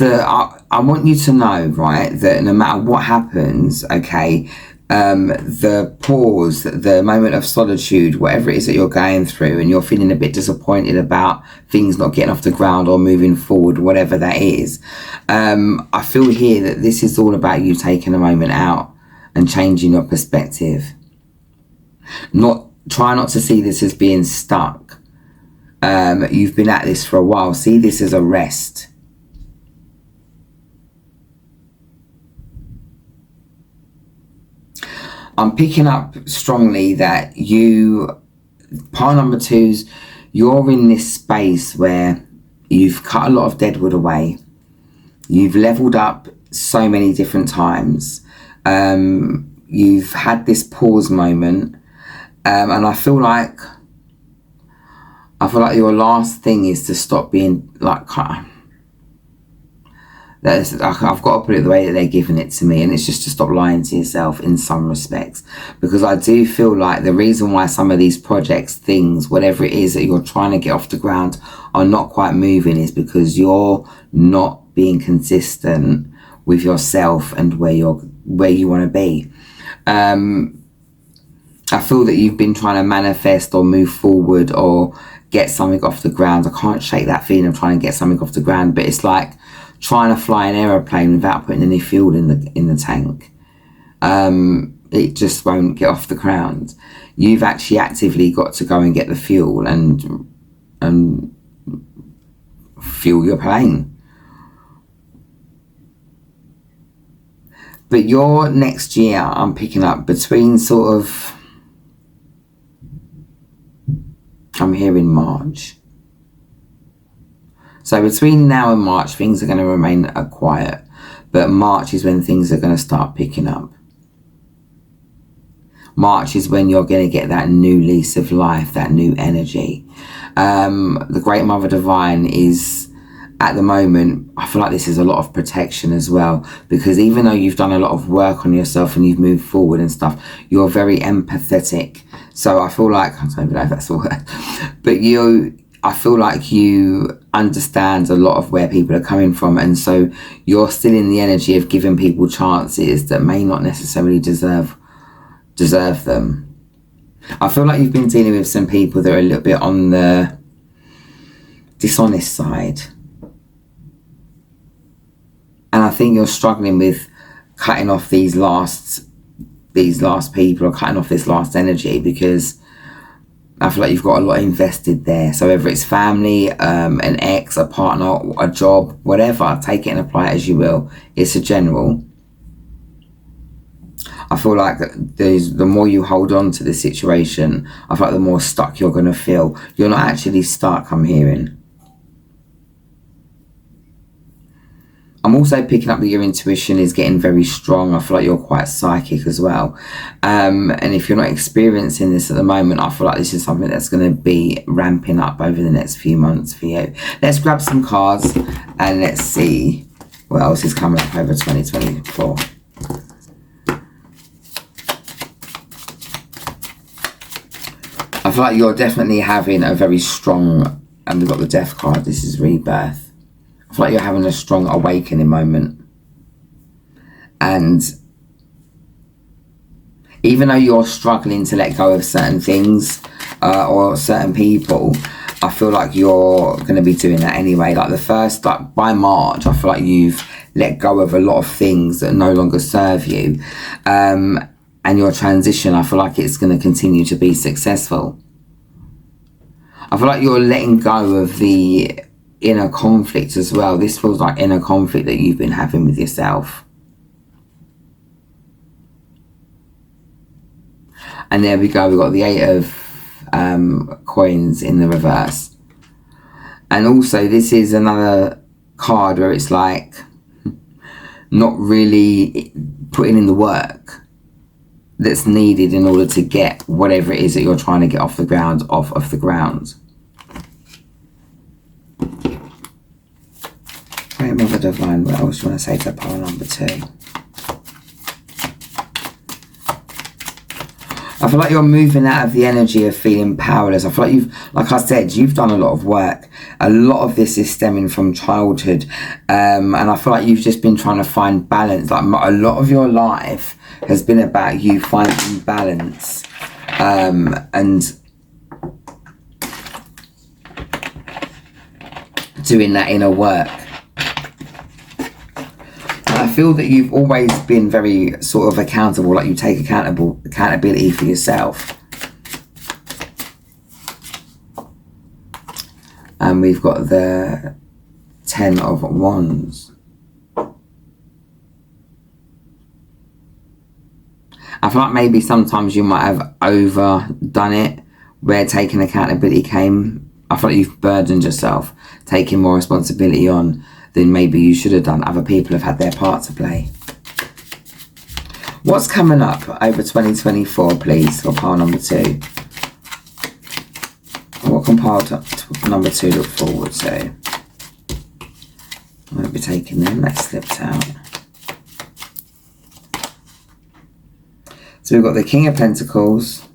I want you to know, right, that no matter what happens, okay, the pause, the moment of solitude, whatever it is that you're going through, and you're feeling a bit disappointed about things not getting off the ground or moving forward, whatever that is, I feel here that this is all about you taking a moment out and changing your perspective. Try not to see this as being stuck. You've been at this for a while. See this as a rest. I'm picking up strongly that pile number 2s, you're in this space where you've cut a lot of deadwood away. You've leveled up so many different times. You've had this pause moment. And I feel like your last thing is to stop being like, I've got to put it the way that they're giving it to me, and it's just to stop lying to yourself in some respects, because I do feel like the reason why some of these projects, things, whatever it is that you're trying to get off the ground, are not quite moving, is because you're not being consistent with yourself and where you want to be. I feel that you've been trying to manifest or move forward or get something off the ground. I can't shake that feeling of trying to get something off the ground, but it's like trying to fly an aeroplane without putting any fuel in the tank. It just won't get off the ground. You've actually actively got to go and get the fuel and fuel your plane. But your next year, I'm picking up between sort of, I'm hearing March. So between now and March, things are going to remain quiet. but March is when things are going to start picking up. March is when you're going to get that new lease of life, that new energy. The Great Mother Divine is, at the moment, I feel like this is a lot of protection as well, because even though you've done a lot of work on yourself and you've moved forward and stuff, you're very empathetic. So I feel like, I don't even know if that's a word, but I feel like you understand a lot of where people are coming from, and so you're still in the energy of giving people chances that may not necessarily deserve them. I feel like you've been dealing with some people that are a little bit on the dishonest side, and I think you're struggling with cutting off these last people, or cutting off this last energy, because I feel like you've got a lot invested there. So whether it's family, an ex, a partner, a job, whatever, take it and apply it as you will. It's a general. I feel like the more you hold on to the situation, I feel like the more stuck you're going to feel. You're not actually stuck, I'm hearing. I'm also picking up that your intuition is getting very strong. I feel like you're quite psychic as well. And if you're not experiencing this at the moment, I feel like this is something that's going to be ramping up over the next few months for you. Let's grab some cards and let's see what else is coming up over 2024. I feel like you're definitely having a very strong, and we've got the Death card, this is rebirth. I feel like you're having a strong awakening moment. And even though you're struggling to let go of certain things or certain people, I feel like you're going to be doing that anyway. Like by March, I feel like you've let go of a lot of things that no longer serve you. And your transition, I feel like it's going to continue to be successful. I feel like you're letting go of the inner conflict as well. This feels like inner conflict that you've been having with yourself. And there we go, we've got the 8 of coins in the reverse. And also this is another card where it's like not really putting in the work that's needed in order to get whatever it is that you're trying to get off the ground. Great Mother Divine, what else do you want to say to pile number 2? I feel like you're moving out of the energy of feeling powerless. I feel like like I said, you've done a lot of work. A lot of this is stemming from childhood. And I feel like you've just been trying to find balance. Like a lot of your life has been about you finding balance. And doing that inner work. I feel that you've always been very sort of accountable, like you take accountability for yourself. And we've got the 10 of Wands. I feel like maybe sometimes you might have overdone it, where taking accountability came. I feel like you've burdened yourself, taking more responsibility on than maybe you should have done. Other people have had their part to play. What's coming up over 2024, please, for pile number 2? What can pile number 2 look forward to? I won't be taking them, that slipped out. So we've got the King of Pentacles.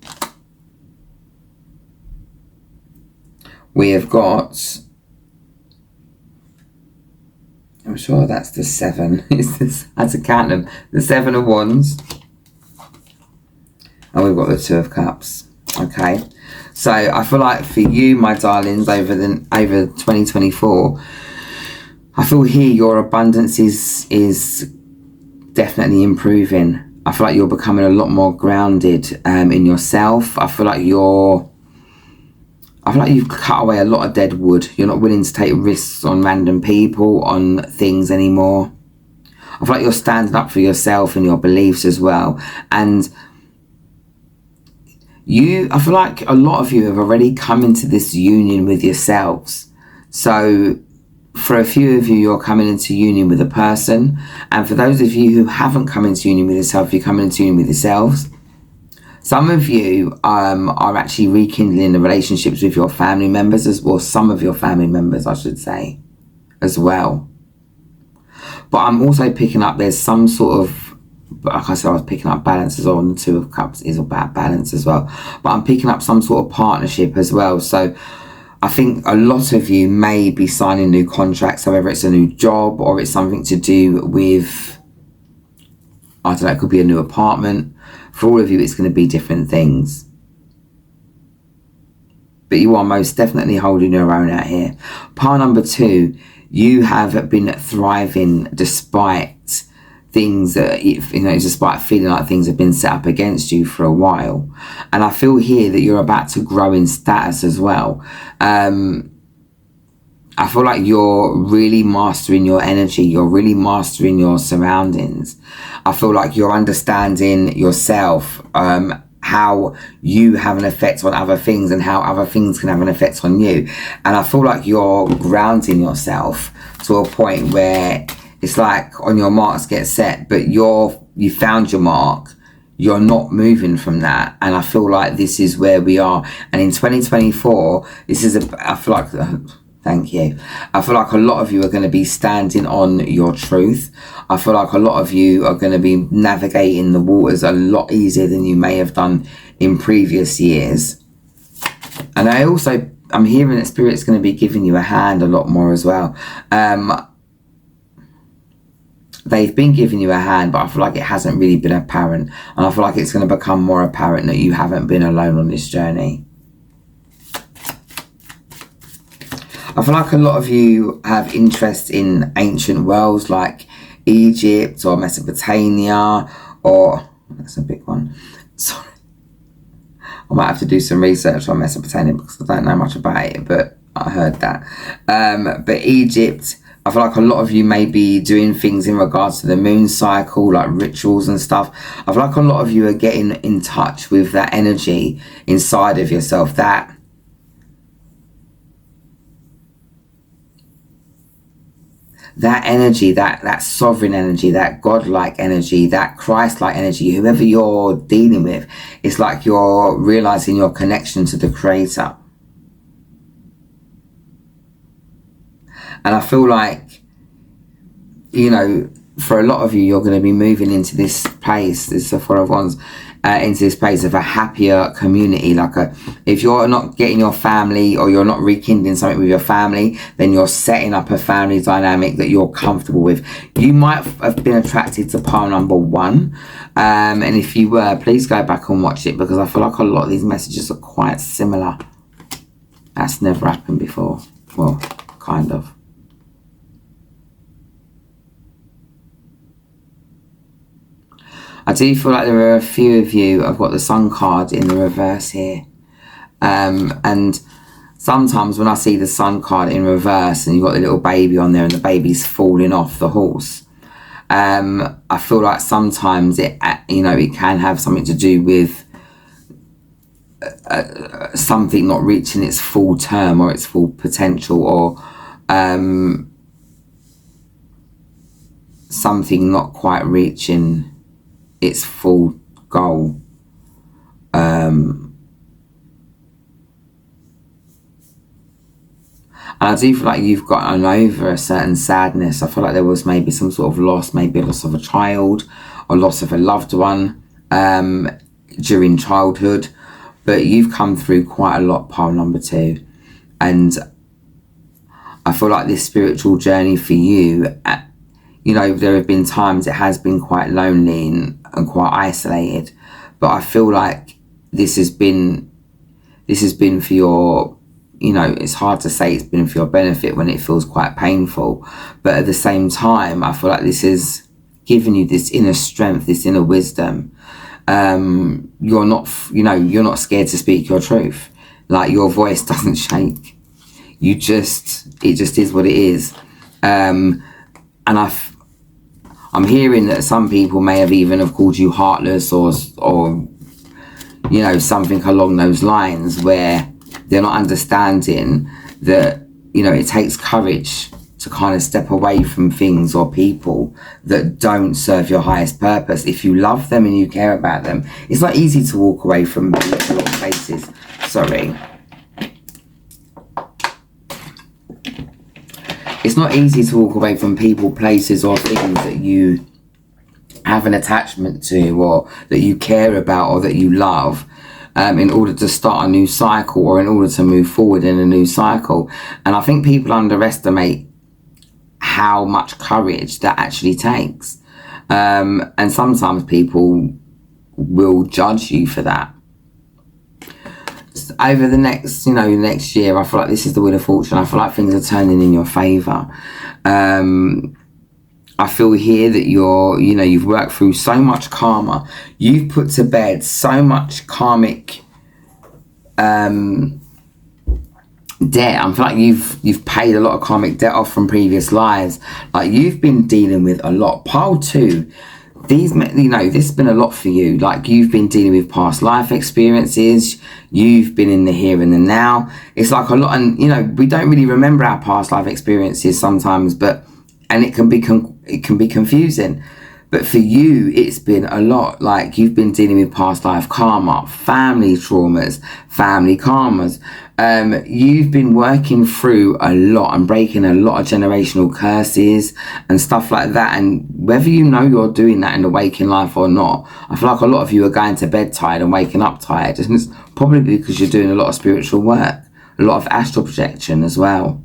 We have got, I'm sure that's the 7. I had to count them. The 7 of Wands. And we've got the 2 of Cups. Okay. So I feel like for you, my darlings, over 2024, I feel here your abundance is definitely improving. I feel like you're becoming a lot more grounded in yourself. I feel like you've cut away a lot of dead wood. You're not willing to take risks on random people, on things anymore. I feel like you're standing up for yourself and your beliefs as well. And I feel like a lot of you have already come into this union with yourselves. So for a few of you, you're coming into union with a person. And for those of you who haven't come into union with yourself, you're coming into union with yourselves. Some of you are actually rekindling the relationships with your family members, or some of your family members, I should say, as well. But I'm also picking up, there's some sort of, like I said, I was picking up balance as well, and the Two of Cups is about balance as well. But I'm picking up some sort of partnership as well. So I think a lot of you may be signing new contracts, so whether it's a new job or it's something to do with, I don't know, it could be a new apartment. For all of you, it's going to be different things. But you are most definitely holding your own out here. Pile number 2, you have been thriving despite things that, despite feeling like things have been set up against you for a while. And I feel here that you're about to grow in status as well. I feel like you're really mastering your energy. You're really mastering your surroundings. I feel like you're understanding yourself, how you have an effect on other things and how other things can have an effect on you. And I feel like you're grounding yourself to a point where it's like on your marks get set, but you found your mark. You're not moving from that. And I feel like this is where we are. And in 2024, I feel like, thank you. I feel like a lot of you are going to be standing on your truth. I feel like a lot of you are going to be navigating the waters a lot easier than you may have done in previous years. And I'm hearing that Spirit's going to be giving you a hand a lot more as well. They've been giving you a hand, but I feel like it hasn't really been apparent. And I feel like it's going to become more apparent that you haven't been alone on this journey. I feel like a lot of you have interest in ancient worlds like Egypt or Mesopotamia, or that's a big one. Sorry, I might have to do some research on Mesopotamia because I don't know much about it, but I heard that. But Egypt, I feel like a lot of you may be doing things in regards to the moon cycle, like rituals and stuff. I feel like a lot of you are getting in touch with that energy inside of yourself, that energy, that sovereign energy, that godlike energy, that Christ-like energy, whoever you're dealing with, it's like you're realizing your connection to the Creator. And I feel like, for a lot of you, you're going to be moving into this place, this is the Four of Wands, into this place of a happier community. If you're not getting your family, or you're not rekindling something with your family, then you're setting up a family dynamic that you're comfortable with. You might have been attracted to pile number 1, and if you were, please go back and watch it, because I feel like a lot of these messages are quite similar. That's never happened before. Well, kind of. I do feel like there are a few of you, I've got the Sun card in the reverse here. And sometimes when I see the Sun card in reverse and you've got the little baby on there and the baby's falling off the horse, I feel like sometimes it can have something to do with something not reaching its full term or its full potential, or something not quite reaching its full goal. And I do feel like you've gotten over a certain sadness. I feel like there was maybe some sort of loss, maybe a loss of a child or loss of a loved one during childhood, but you've come through quite a lot, pile number 2. And I feel like this spiritual journey for you, there have been times it has been quite lonely and quite isolated, but I feel like this has been for your, it's hard to say it's been for your benefit when it feels quite painful, but at the same time, I feel like this is giving you this inner strength, this inner wisdom. You're not scared to speak your truth. Like, your voice doesn't shake. It just is what it is. And I'm hearing that some people may have even have called you heartless or something along those lines, where they're not understanding that, it takes courage to kind of step away from things or people that don't serve your highest purpose. If you love them and you care about them, it's not easy to walk away from people or places. Sorry. It's not easy to walk away from people, places or things that you have an attachment to, or that you care about, or that you love, in order to start a new cycle, or in order to move forward in a new cycle. And I think people underestimate how much courage that actually takes. And sometimes people will judge you for that. Over the next, next year, I feel like this is the Wheel of Fortune. I feel like things are turning in your favour. I feel here that you've worked through so much karma. You've put to bed so much karmic debt. I feel like you've paid a lot of karmic debt off from previous lives. Like, you've been dealing with a lot. Pile 2. This has been a lot for you. Like, you've been dealing with past life experiences. You've been in the here and the now. It's like a lot, and we don't really remember our past life experiences sometimes, and it can be confusing. But for you, it's been a lot. Like, you've been dealing with past life karma, family traumas, family karmas. You've been working through a lot and breaking a lot of generational curses and stuff like that. And whether you're doing that in the waking life or not, I feel like a lot of you are going to bed tired and waking up tired. And it's probably because you're doing a lot of spiritual work, a lot of astral projection as well.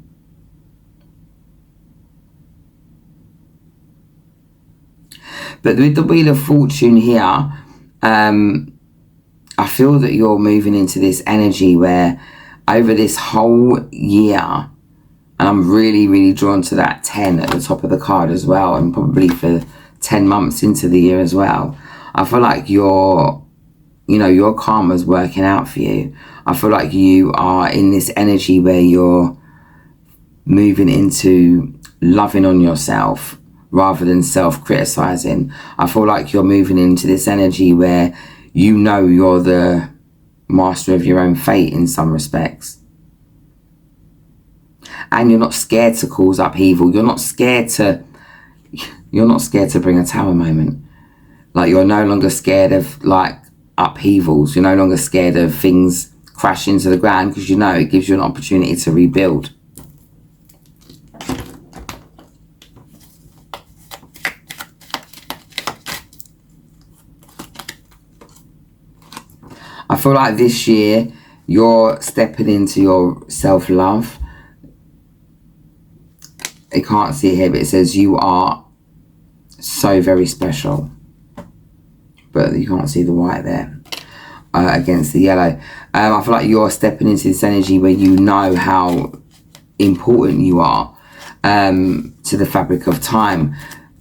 But with the Wheel of Fortune here, I feel that you're moving into this energy where over this whole year, and I'm really, really drawn to that 10 at the top of the card as well, and probably for 10 months into the year as well, I feel like your karma's working out for you. I feel like you are in this energy where you're moving into loving on yourself rather than self-criticizing. I feel like you're moving into this energy where you're the master of your own fate in some respects. And you're not scared to cause upheaval. You're not scared to bring a tower moment. Like, you're no longer scared of like upheavals. You're no longer scared of things crashing to the ground, because it gives you an opportunity to rebuild. I feel like this year you're stepping into your self-love. I can't see it here, but it says you are so very special. But you can't see the white there against the yellow. I feel like you're stepping into this energy where you know how important you are to the fabric of time.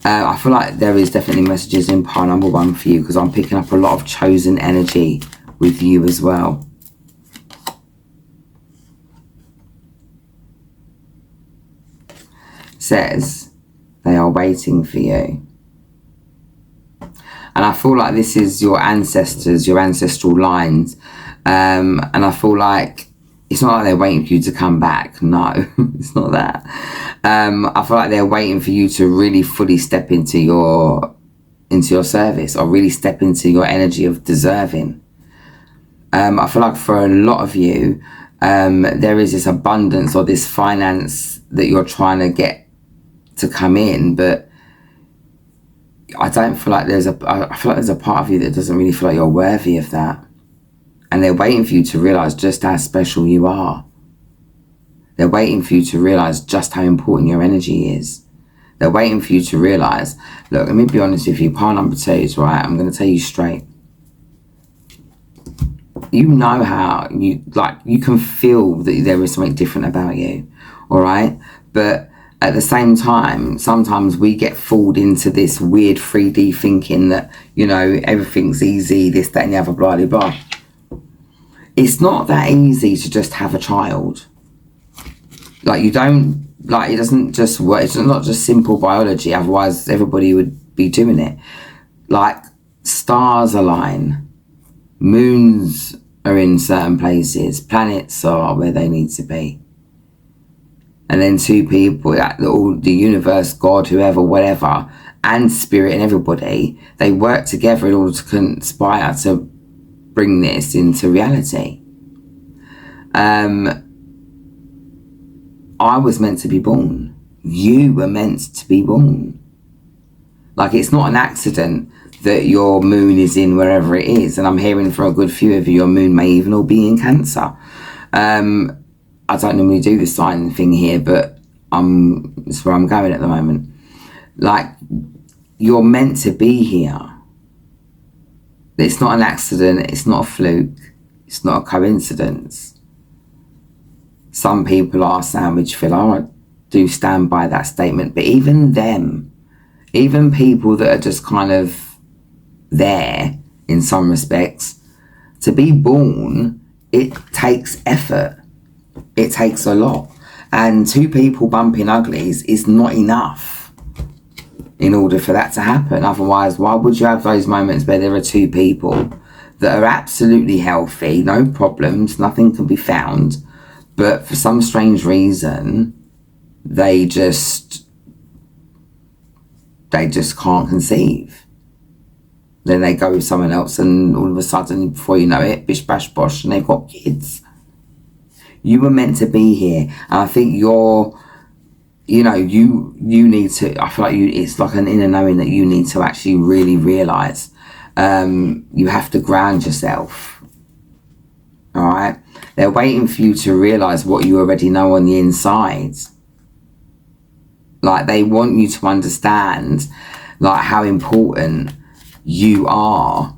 I feel like there is definitely messages in pile number 1 for you, because I'm picking up a lot of chosen energy with you as well. Says they are waiting for you. And I feel like this is your ancestors, your ancestral lines. And I feel like it's not like they're waiting for you to come back. No, it's not that. I feel like they're waiting for you to really fully step into your service, or really step into your energy of deserving. I feel like for a lot of you, there is this abundance or this finance that you're trying to get to come in, but I don't feel like I feel like there's a part of you that doesn't really feel like you're worthy of that. And they're waiting for you to realise just how special you are. They're waiting for you to realise just how important your energy is. They're waiting for you to realise, look, let me be honest with you, pile number 2 is right, I'm going to tell you straight. You know how you can feel that there is something different about you, all right? But at the same time, sometimes we get fooled into this weird 3D thinking that, everything's easy, this, that, and the other, blah, blah, blah. It's not that easy to just have a child. It doesn't just work. It's not just simple biology, otherwise everybody would be doing it. Like, stars align, moons are in certain places, planets are where they need to be. And then two people, all the universe, God, whoever, whatever, and spirit and everybody, they work together in order to conspire to bring this into reality. I was meant to be born. You were meant to be born. Like, it's not an accident that your moon is in wherever it is. And I'm hearing for a good few of you, your moon may even all be in Cancer. I don't normally do the sign thing here, but it's where I'm going at the moment. Like, you're meant to be here. It's not an accident. It's not a fluke. It's not a coincidence. Some people are sandwich filler. I do stand by that statement. But even them, even people that are just kind of there in some respects, to be born, it takes effort. It takes a lot. And two people bumping uglies is not enough in order for that to happen. Otherwise, why would you have those moments where there are two people that are absolutely healthy, no problems, nothing can be found, but for some strange reason, they just can't conceive. Then they go with someone else, and all of a sudden, before you know it, bish bash bosh, and they've got kids. You were meant to be here, and I think you need to, I feel like it's like an inner knowing that you need to actually really realise. You have to ground yourself. All right? They're waiting for you to realise what you already know on the inside. Like, they want you to understand, like, how important you are.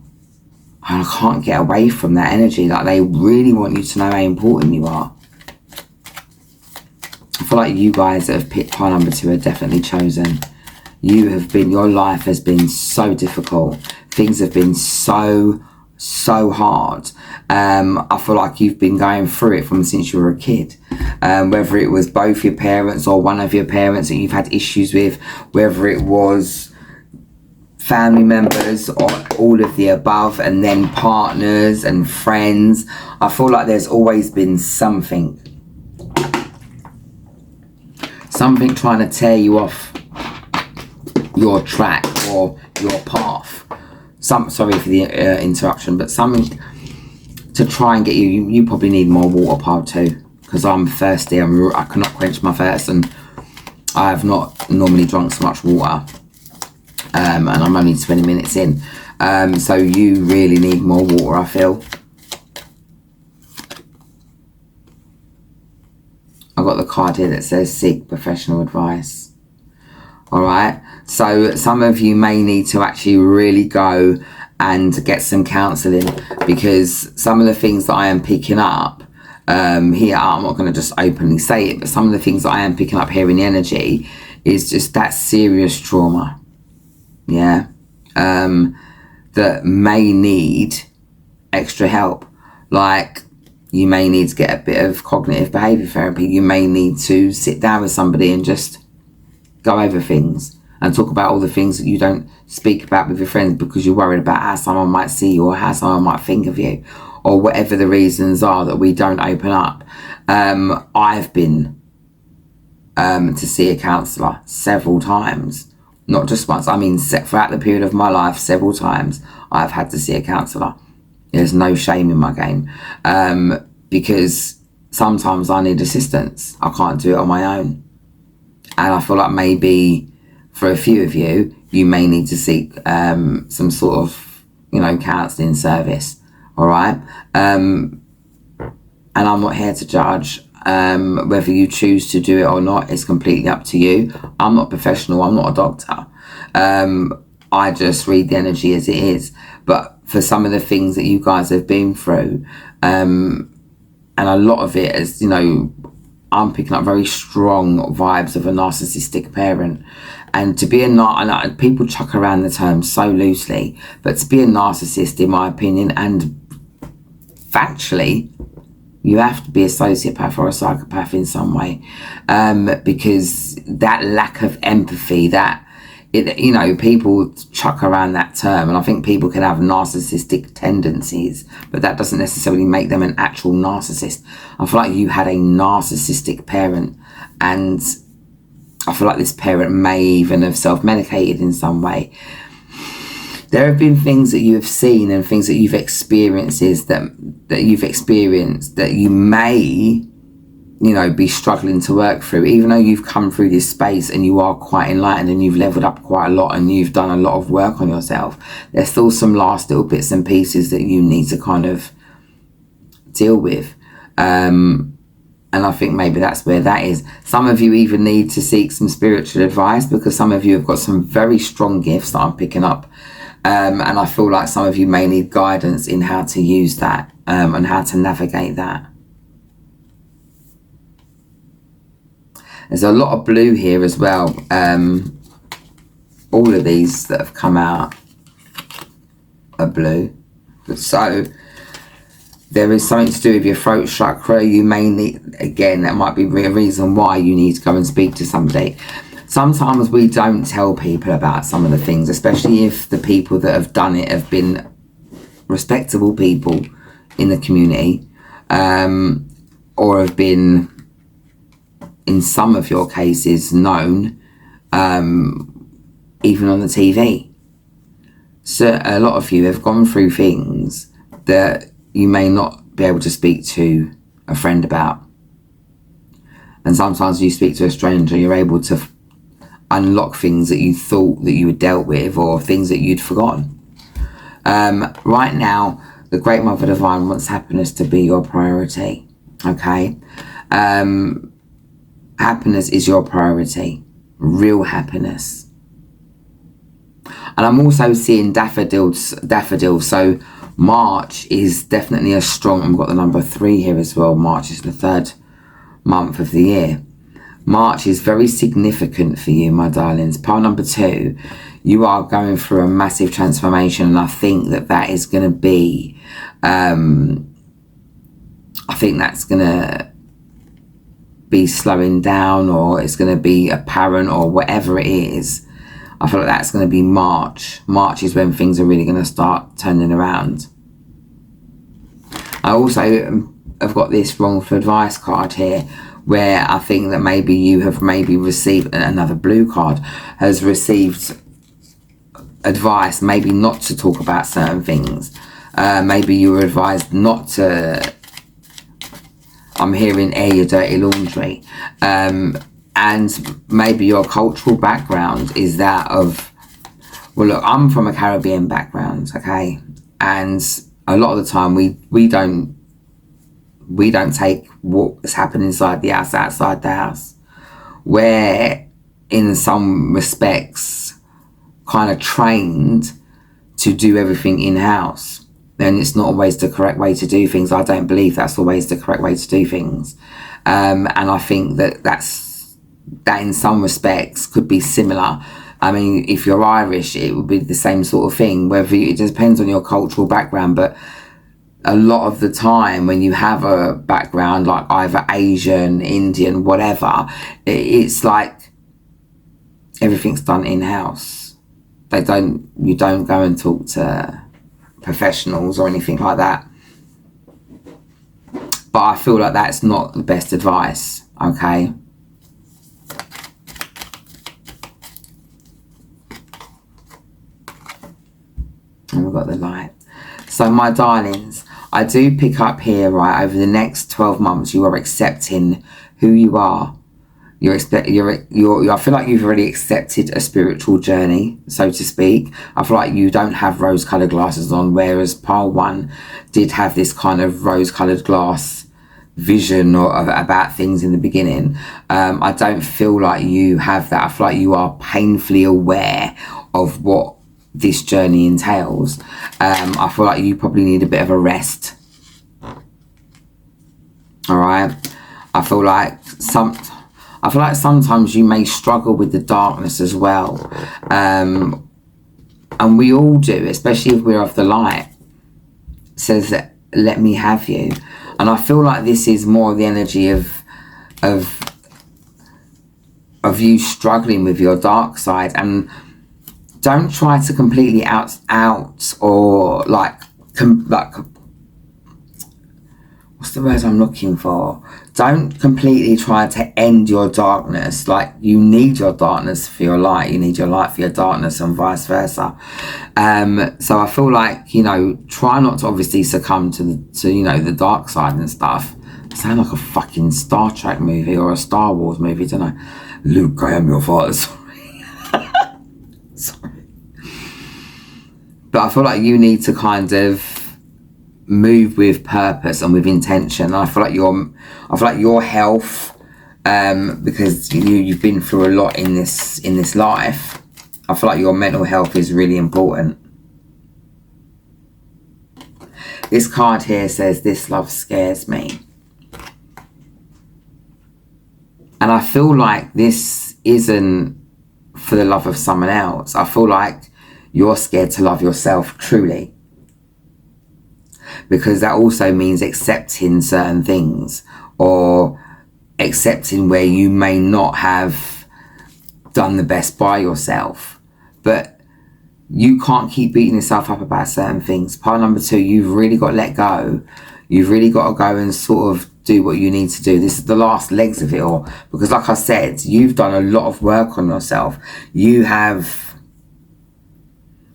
And I can't get away from that energy. Like, they really want you to know how important you are. I feel like you guys that have picked pile number 2 are definitely chosen. Your life has been so difficult. Things have been so hard. I feel like you've been going through it from since you were a kid. Whether it was both your parents or one of your parents that you've had issues with, whether it was family members or all of the above, and then partners and friends. I feel like there's always been something trying to tear you off your track or your path. Sorry for the interruption, but something to try and get you. You probably need more water, part 2, because I'm thirsty. I cannot quench my thirst, and I have not normally drunk so much water. And I'm only 20 minutes in. So you really need more water, I feel. I've got the card here that says seek professional advice. Alright, so some of you may need to actually really go and get some counselling, because some of the things that I am picking up here, I'm not going to just openly say it, but some of the things that I am picking up here in the energy is just that serious trauma. Yeah, that may need extra help. Like, you may need to get a bit of cognitive behaviour therapy. You may need to sit down with somebody and just go over things and talk about all the things that you don't speak about with your friends because you're worried about how someone might see you or how someone might think of you, or whatever the reasons are that we don't open up. I've been to see a counsellor several times. Not just once, I mean throughout the period of my life, several times I've had to see a counsellor. There's no shame in my game, because sometimes I need assistance. I can't do it on my own. And I feel like maybe for a few of you, you may need to seek some sort of, counselling service, all right? And I'm not here to judge. Whether you choose to do it or not is completely up to you. I'm not professional, I'm not a doctor. I just read the energy as it is. But for some of the things that you guys have been through, and a lot of it is, I'm picking up very strong vibes of a narcissistic parent. And to be and people chuck around the term so loosely, but to be a narcissist, in my opinion, and factually, you have to be a sociopath or a psychopath in some way, because that lack of empathy, people chuck around that term, and I think people can have narcissistic tendencies, but that doesn't necessarily make them an actual narcissist. I feel like you had a narcissistic parent, and I feel like this parent may even have self-medicated in some way. There have been things that you have seen and things that you've experienced that you may, be struggling to work through. Even though you've come through this space and you are quite enlightened and you've leveled up quite a lot and you've done a lot of work on yourself, there's still some last little bits and pieces that you need to kind of deal with. And I think maybe that's where that is. Some of you even need to seek some spiritual advice, because some of you have got some very strong gifts that I'm picking up. And I feel like some of you may need guidance in how to use that, and how to navigate that. There's a lot of blue here as well. All of these that have come out are blue. So there is something to do with your throat chakra. You may need, again, that might be a reason why you need to go and speak to somebody. Sometimes we don't tell people about some of the things, especially if the people that have done it have been respectable people in the community, or have been, in some of your cases, known, even on the TV. So a lot of you have gone through things that you may not be able to speak to a friend about. And sometimes when you speak to a stranger, you're able to unlock things that you thought that you had dealt with, or things that you'd forgotten. Right now, the Great Mother Divine wants happiness to be your priority. Okay? Happiness is your priority. Real happiness. And I'm also seeing daffodils. So March is definitely a strong, I've got the number 3 here as well. March is the 3rd month of the year. March is very significant for you, my darlings. Pile number 2, you are going through a massive transformation, and I think that is going to be, I think that's going to be slowing down, or it's going to be apparent, or whatever it is. I feel like that's going to be March. March is when things are really going to start turning around. I also have got this wrongful advice card here, where I think that maybe you have received, another blue card, has received advice maybe not to talk about certain things. Maybe you were advised not to, I'm hearing, air your dirty laundry. And maybe your cultural background is that of, well, look, I'm from a Caribbean background, okay? And a lot of the time we don't take what's happening inside the house outside the house. We're, in some respects, kind of trained to do everything in-house. And it's not always the correct way to do things. I don't believe that's always the correct way to do things. And I think that in some respects could be similar. I mean, if you're Irish, it would be the same sort of thing. It depends on your cultural background, but a lot of the time when you have a background like either Asian, Indian, whatever, it's like everything's done in-house. You don't go and talk to professionals or anything like that. But I feel like that's not the best advice, okay? And we've got the light. So my darlings, I do pick up here, right, over the next 12 months, you are accepting who you are. I feel like you've already accepted a spiritual journey, so to speak. I feel like you don't have rose-coloured glasses on, whereas pile 1 did have this kind of rose-coloured glass vision about things in the beginning. I don't feel like you have that. I feel like you are painfully aware of what this journey entails. I feel like you probably need a bit of a rest. All right. I feel like sometimes you may struggle with the darkness as well, and we all do, especially if we're of the light. It says that, let me have you. And I feel like this is more the energy of you struggling with your dark side. And don't try to completely out or what's what's the word I'm looking for? Don't completely try to end your darkness. Like, you need your darkness for your light. You need your light for your darkness, and vice versa. So I feel like, you know, try not to obviously succumb to you know, the dark side and stuff. I sound like a fucking Star Trek movie or a Star Wars movie, don't I? Luke, I am your father. Sorry. But I feel like you need to kind of move with purpose and with intention. And I feel like your health, because you've been through a lot in this life, I feel like your mental health is really important. This card here says, this love scares me. And I feel like this isn't for the love of someone else. I feel like you're scared to love yourself truly. Because that also means accepting certain things, or accepting where you may not have done the best by yourself. But you can't keep beating yourself up about certain things. Part number 2, you've really got to let go. You've really got to go and sort of do what you need to do. This is the last legs of it all. Because like I said, you've done a lot of work on yourself. You have,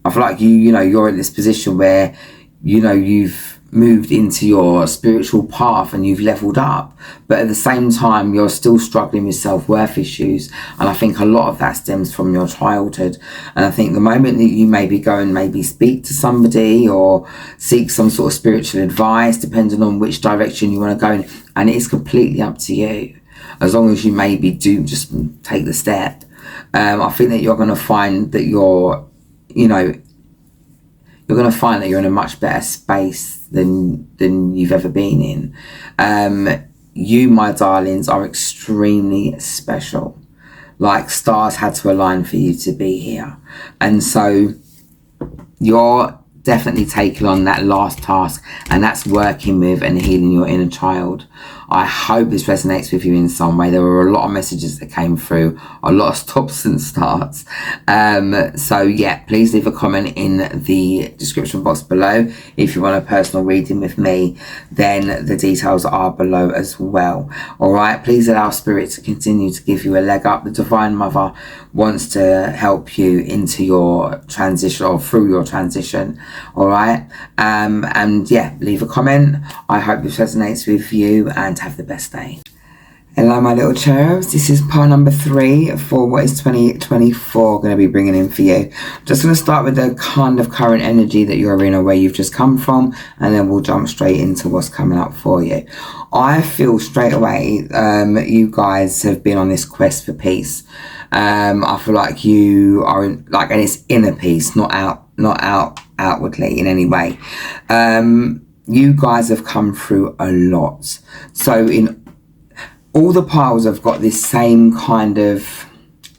I feel like you know, you're in this position where, you know, you've moved into your spiritual path and you've leveled up, but at the same time you're still struggling with self-worth issues. And I think a lot of that stems from your childhood. And I think the moment that you maybe go and maybe speak to somebody or seek some sort of spiritual advice, depending on which direction you want to go in, and it is completely up to you, as long as you maybe do just take the step, I think that you're going to find that you're going to find that you're in a much better space than you've ever been in. You, my darlings, are extremely special. Like, stars had to align for you to be here. And so you're definitely taking on that last task, and that's working with and healing your inner child. I hope this resonates with you in some way. There were a lot of messages that came through, a lot of stops and starts. So yeah, please leave a comment in the description box below. If you want a personal reading with me, then the details are below as well. All right, please allow Spirit to continue to give you a leg up. The Divine Mother wants to help you into your transition, or through your transition. All right, and yeah, leave a comment. I hope this resonates with you, and have the best day. Hello, my little cherubs. This is part number 3 for what is 2024 going to be bringing in for you. Just going to start with the kind of current energy that you're in, or where you've just come from, and then we'll jump straight into what's coming up for you. I feel straight away you guys have been on this quest for peace. I feel like you are and it's inner peace, not outwardly in any way. You guys have come through a lot. So in all the piles have got this same kind of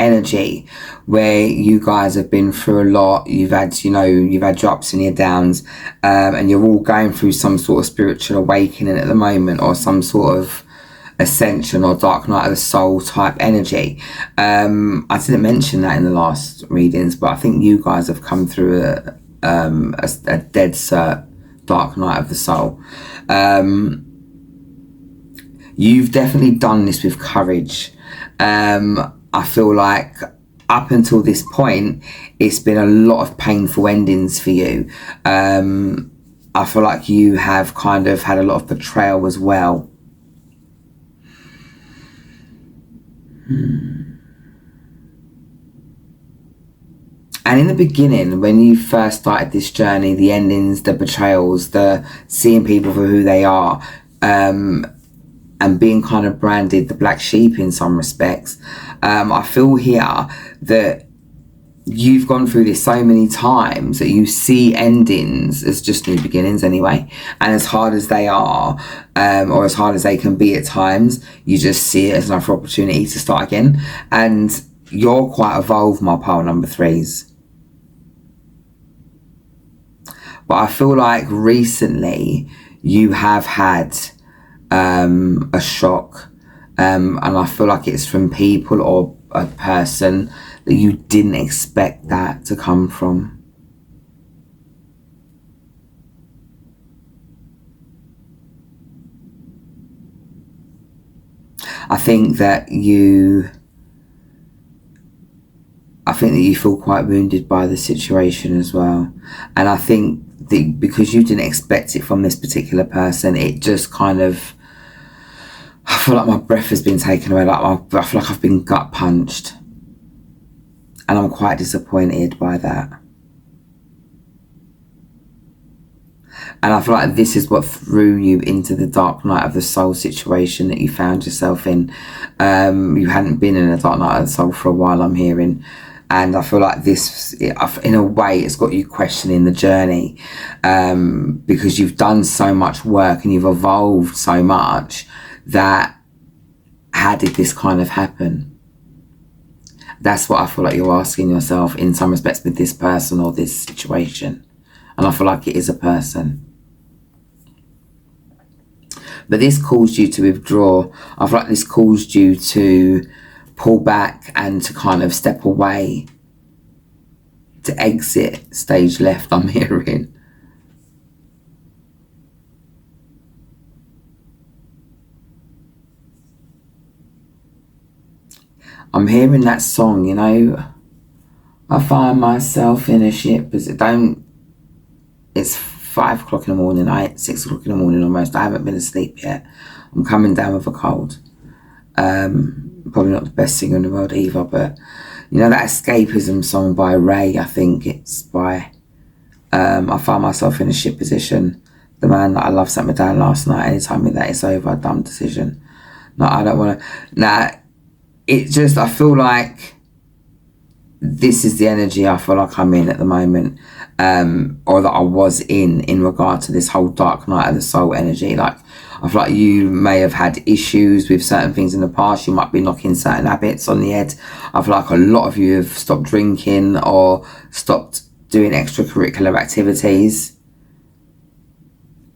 energy, where you guys have been through a lot. You've had, you've had your ups and your downs, and you're all going through some sort of spiritual awakening at the moment, or some sort of ascension or dark night of the soul type energy. I didn't mention that in the last readings, but I think you guys have come through a dead cert dark night of the soul. You've definitely done this with courage. I feel like up until this point, it's been a lot of painful endings for you. I feel like you have kind of had a lot of betrayal as well. And in the beginning, when you first started this journey, the endings, the betrayals, the seeing people for who they are, and being kind of branded the black sheep in some respects, I feel here that you've gone through this so many times that you see endings as just new beginnings anyway. And as hard as they are, or as hard as they can be at times, you just see it as another opportunity to start again. And you're quite evolved, my pile number 3s. But I feel like recently you have had a shock, and I feel like it's from people or a person that you didn't expect that to come from. I think that you feel quite wounded by the situation as well. And I think that because you didn't expect it from this particular person, it just kind of, I feel like my breath has been taken away. I feel like I've been gut punched. And I'm quite disappointed by that. And I feel like this is what threw you into the dark night of the soul situation that you found yourself in. You hadn't been in a dark night of the soul for a while, I'm hearing. And I feel like this, in a way, it's got you questioning the journey. Because you've done so much work and you've evolved so much that, how did this kind of happen? That's what I feel like you're asking yourself in some respects with this person or this situation. And I feel like it is a person. But this caused you to withdraw. I feel like this caused you to pull back and to kind of step away, to exit stage left, I'm hearing. I'm hearing that song, you know, I find myself in a ship. It's 5 o'clock in the morning, 6 o'clock in the morning almost. I haven't been asleep yet. I'm coming down with a cold. Probably not the best singer in the world either, but you know that escapism song by Ray, I think it's by, I find myself in a shit position. The man that I love sat me down last night and he told me that it's over, a dumb decision. No, I don't want to. Nah, it just, I feel like this is the energy I feel like I'm in at the moment, or that I was in regard to this whole dark night of the soul energy. Like, I feel like you may have had issues with certain things in the past. You might be knocking certain habits on the head. I feel like a lot of you have stopped drinking or stopped doing extracurricular activities.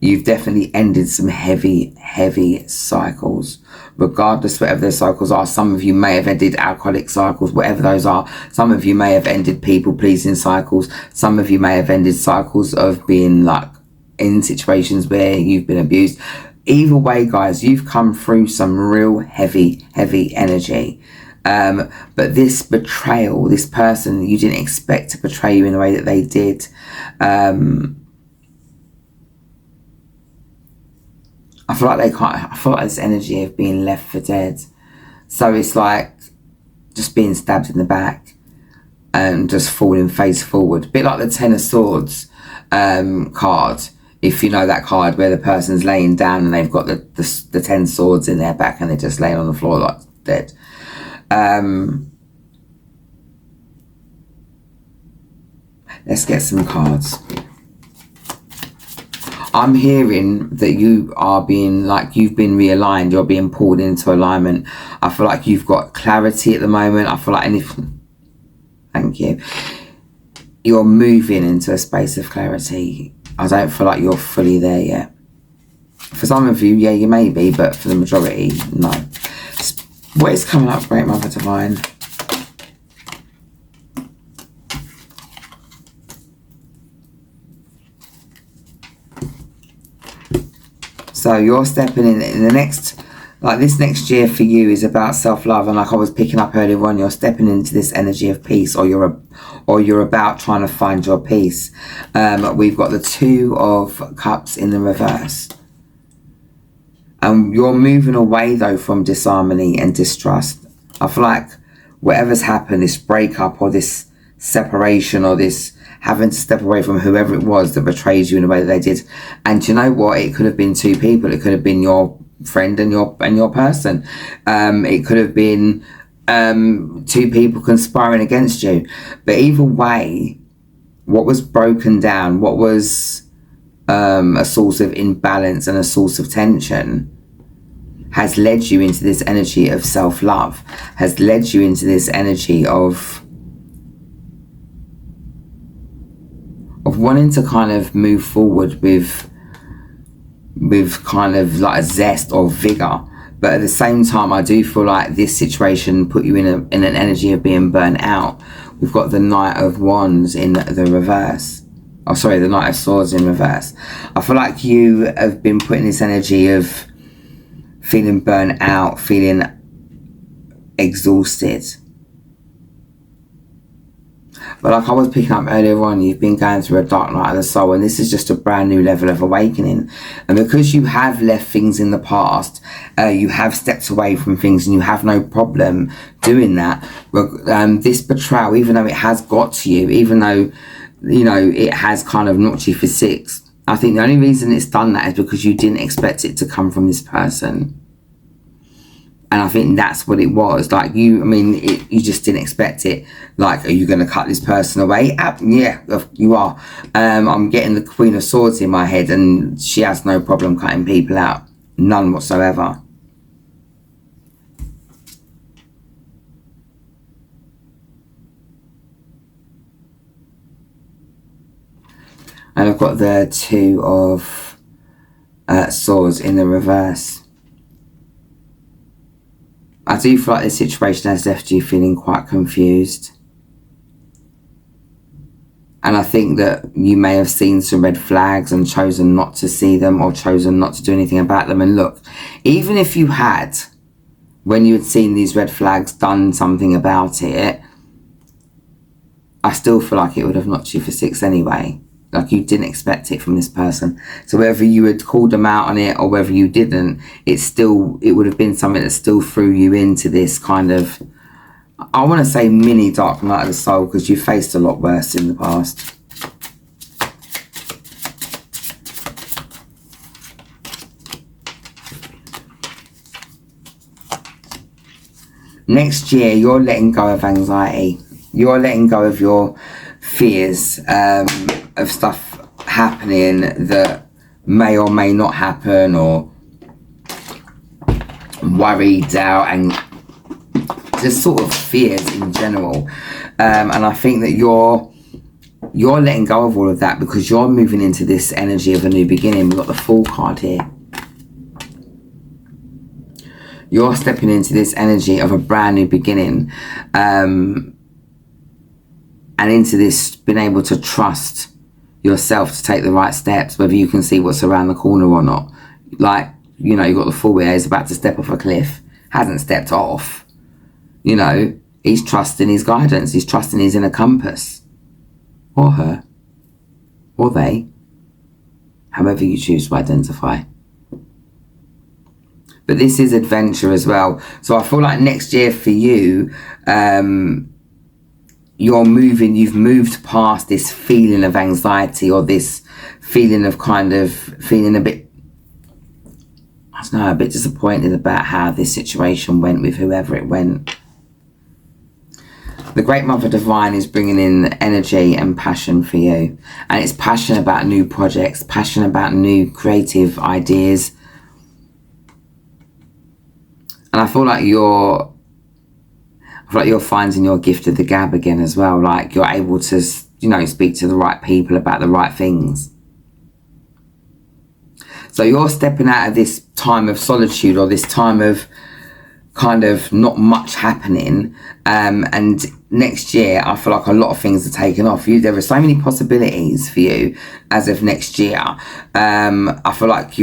You've definitely ended some heavy cycles. Regardless whatever those cycles are, some of you may have ended alcoholic cycles, whatever those are. Some of you may have ended people-pleasing cycles. Some of you may have ended cycles of being like in situations where you've been abused. Either way, guys, you've come through some real heavy energy. But this betrayal, this person you didn't expect to betray you in the way that they did, I feel like this energy of being left for dead. So it's like just being stabbed in the back and just falling face forward. A bit like the Ten of Swords card. If you know that card where the person's laying down and they've got the 10 swords in their back and they're just laying on the floor like dead. Let's get some cards. I'm hearing that you are being, like, you've been realigned. You're being pulled into alignment. I feel like you've got clarity at the moment. I feel like anything. Thank you. You're moving into a space of clarity. I don't feel like you're fully there yet. For some of you, yeah, you may be, but for the majority, no. What is coming up, Great Mother Divine? So you're stepping in the next, like this next year for you is about self-love, and like I was picking up earlier on, you're stepping into this energy of peace, or you're about trying to find your peace. We've got the Two of Cups in the reverse. And you're moving away though from disharmony and distrust. I feel like whatever's happened, this breakup or this separation or this having to step away from whoever it was that betrayed you in the way that they did. And you know what? It could have been two people. It could have been your friend and your person. It could have been two people conspiring against you. But either way, what was broken down, what was a source of imbalance and a source of tension, has led you into this energy of self-love, has led you into this energy of wanting to kind of move forward with kind of like a zest or vigor. But at the same time, I do feel like this situation put you in an energy of being burnt out. We've got the Knight of Wands in the reverse. Oh, sorry, the Knight of Swords in reverse. I feel like you have been put in this energy of feeling burnt out, feeling exhausted. But like I was picking up earlier on, you've been going through a dark night of the soul, and this is just a brand new level of awakening. And because you have left things in the past, you have stepped away from things, and you have no problem doing that. This betrayal, even though it has got to you, even though, you know, it has kind of knocked you for six, I think the only reason it's done that is because you didn't expect it to come from this person. And I think that's what it was. Like, you just didn't expect it. Like, are you going to cut this person away? Yeah, you are. I'm getting the Queen of Swords in my head, and she has no problem cutting people out. None whatsoever. And I've got the Two of Swords in the reverse. I do feel like this situation has left you feeling quite confused. And I think that you may have seen some red flags and chosen not to see them, or chosen not to do anything about them. And look, even if you had, when you had seen these red flags, done something about it, I still feel like it would have knocked you for six anyway. Like, you didn't expect it from this person. So whether you had called them out on it or whether you didn't, it would have been something that still threw you into this kind of, I want to say, mini dark night of the soul, because you faced a lot worse in the past. Next year, you're letting go of anxiety. You're letting go of your fears, of stuff happening that may or may not happen, or worry, doubt, and just sort of fears in general. And I think that you're letting go of all of that, because you're moving into this energy of a new beginning. We've got the Fool card here. You're stepping into this energy of a brand new beginning, and into this being able to trust yourself to take the right steps, whether you can see what's around the corner or not. Like, you know, you've got the Fool where he's about to step off a cliff, hasn't stepped off. You know, he's trusting his guidance, he's trusting his inner compass, or her, or they, however you choose to identify. But this is adventure as well. So I feel like next year for you, you've moved past this feeling of anxiety, or this feeling of kind of feeling a bit, I don't know, a bit disappointed about how this situation went with whoever it went. The Great Mother Divine is bringing in energy and passion for you. And it's passion about new projects, passion about new creative ideas. And I feel like you're finding your gift of the gab again as well. Like, you're able to, you know, speak to the right people about the right things. So you're stepping out of this time of solitude, or this time of kind of not much happening. And next year, I feel like a lot of things are taken off you. There are so many possibilities for you as of next year. I feel like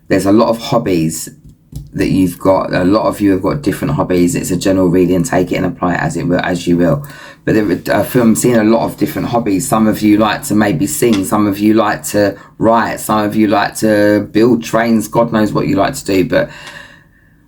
there's a lot of hobbies that you've got. A lot of you have got different hobbies. It's a general reading, take it and apply it as you will. But I'm seeing a lot of different hobbies. Some of you like to maybe sing, some of you like to write, some of you like to build trains, God knows what you like to do. But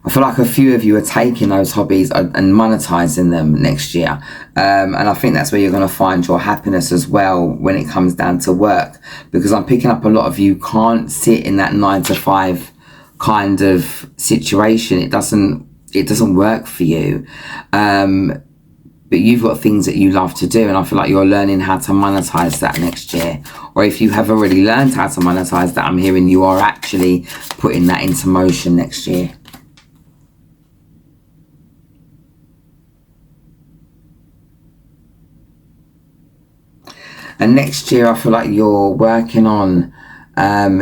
I feel like a few of you are taking those hobbies and monetizing them next year. And I think that's where you're going to find your happiness as well when it comes down to work. Because I'm picking up a lot of you can't sit in that 9 to 5 kind of situation. It doesn't work for you. But you've got things that you love to do, and I feel like you're learning how to monetize that next year. Or if you have already learned how to monetize that, I'm hearing you are actually putting that into motion next year. And next year, I feel like you're working on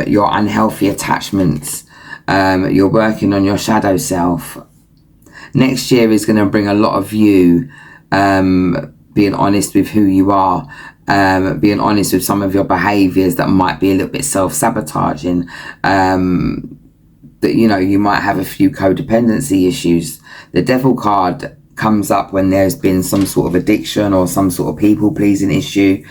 your unhealthy attachments. You're working on your shadow self. Next year is going to bring a lot of you being honest with who you are, being honest with some of your behaviours that might be a little bit self-sabotaging, that, you know, you might have a few codependency issues. The devil card comes up when there's been some sort of addiction or some sort of people-pleasing issue,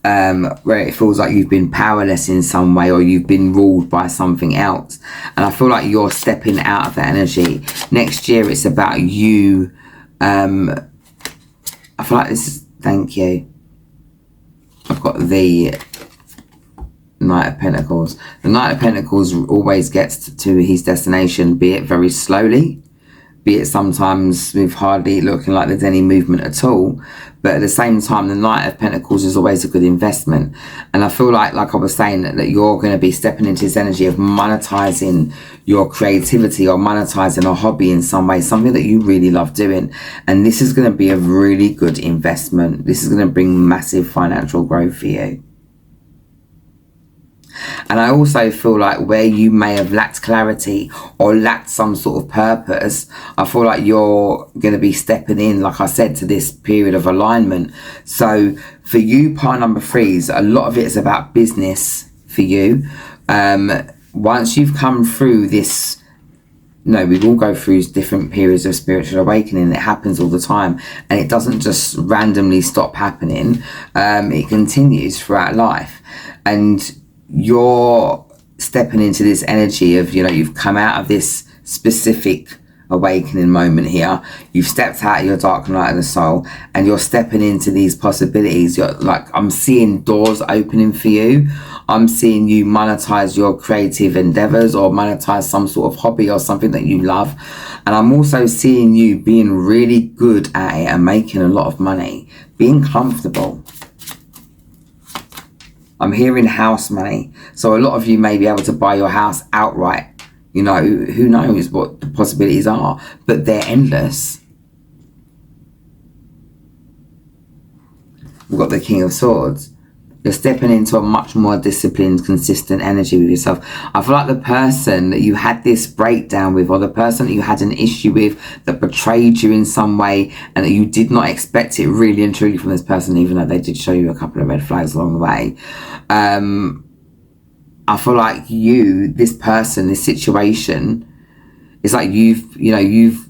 where it feels like you've been powerless in some way, or you've been ruled by something else. And I feel like you're stepping out of that energy. Next year, it's about you. I feel like this is, thank you. I've got the Knight of Pentacles. The Knight of Pentacles always gets to his destination, be it very slowly, be it sometimes with hardly looking like there's any movement at all. But at the same time, the Knight of Pentacles is always a good investment. And I feel like I was saying, that you're going to be stepping into this energy of monetizing your creativity, or monetizing a hobby in some way, something that you really love doing. And this is going to be a really good investment. This is going to bring massive financial growth for you. And I also feel like where you may have lacked clarity or lacked some sort of purpose, I feel like you're going to be stepping in, like I said, to this period of alignment. So for you, part number 3s, a lot of it is about business for you. Once you've come through this, we all go through different periods of spiritual awakening. It happens all the time, and it doesn't just randomly stop happening. It continues throughout life. And you're stepping into this energy of, you've come out of this specific awakening moment here. You've stepped out of your dark night of the soul, and you're stepping into these possibilities. You're like, I'm seeing doors opening for you. I'm seeing you monetize your creative endeavors, or monetize some sort of hobby or something that you love. And I'm also seeing you being really good at it and making a lot of money, being comfortable. I'm hearing house money. So a lot of you may be able to buy your house outright. Who knows what the possibilities are, but they're endless. We've got the King of Swords. You're stepping into a much more disciplined, consistent energy with yourself. I feel like the person that you had this breakdown with, or the person that you had an issue with, that betrayed you in some way, and that you did not expect it really and truly from this person, even though they did show you a couple of red flags along the way. I feel like this person, this situation, it's like you've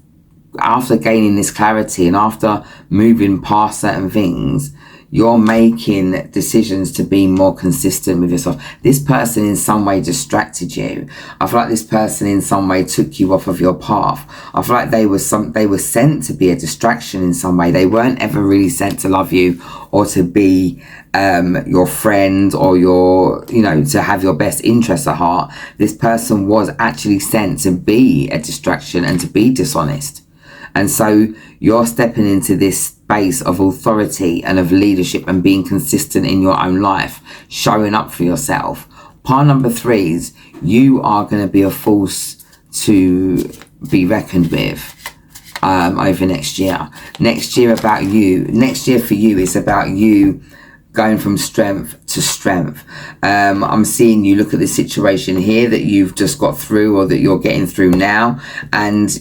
after gaining this clarity and after moving past certain things, you're making decisions to be more consistent with yourself. This person in some way distracted you. I feel like this person in some way took you off of your path. I feel like they were sent to be a distraction in some way. They weren't ever really sent to love you, or to be your friend, or to have your best interests at heart. This person was actually sent to be a distraction and to be dishonest. And so you're stepping into this space of authority and of leadership and being consistent in your own life, showing up for yourself. Part number 3s, you are going to be a force to be reckoned with over next year. Next year for you is about you going from strength to strength. I'm seeing you look at the situation here that you've just got through, or that you're getting through now, and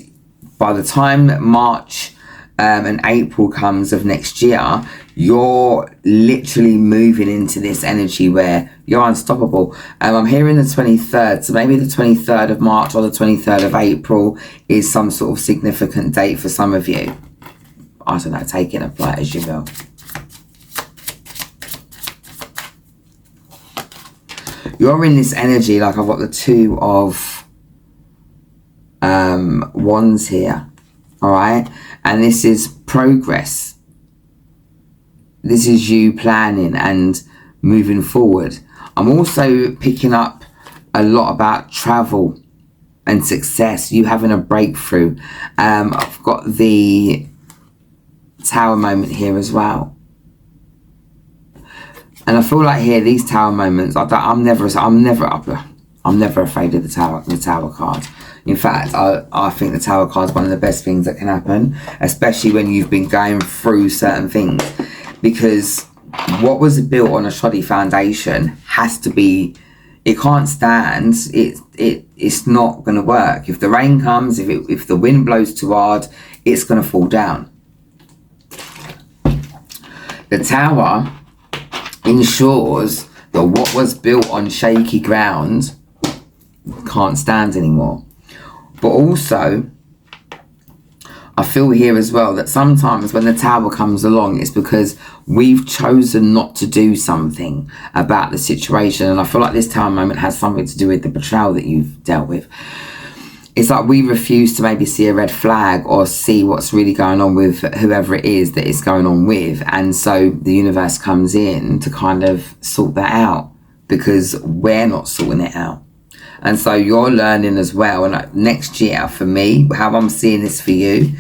by the time March and April comes of next year, you're literally moving into this energy where you're unstoppable. I'm hearing the 23rd, so maybe the 23rd of March or the 23rd of April is some sort of significant date for some of you. I don't know, take it and apply it as you will. You're in this energy, like I've got the 2 of wands here, all right? And this is progress. This is you planning and moving forward. I'm also picking up a lot about travel and success, you having a breakthrough. I've got the Tower moment here as well. And I feel like here, these Tower moments, I'm never afraid of the Tower card. In fact, I think the Tower card is one of the best things that can happen, especially when you've been going through certain things, because what was built on a shoddy foundation has to be, it can't stand, it's not going to work. If the rain comes, if the wind blows too hard, it's going to fall down. The Tower ensures that what was built on shaky ground can't stand anymore. But also, I feel here as well that sometimes when the Tower comes along, it's because we've chosen not to do something about the situation. And I feel like this Tower moment has something to do with the betrayal that you've dealt with. It's like we refuse to maybe see a red flag or see what's really going on with whoever it is that it's going on with. And so the universe comes in to kind of sort that out because we're not sorting it out. And so you're learning as well. And next year, for me, how I'm seeing this for you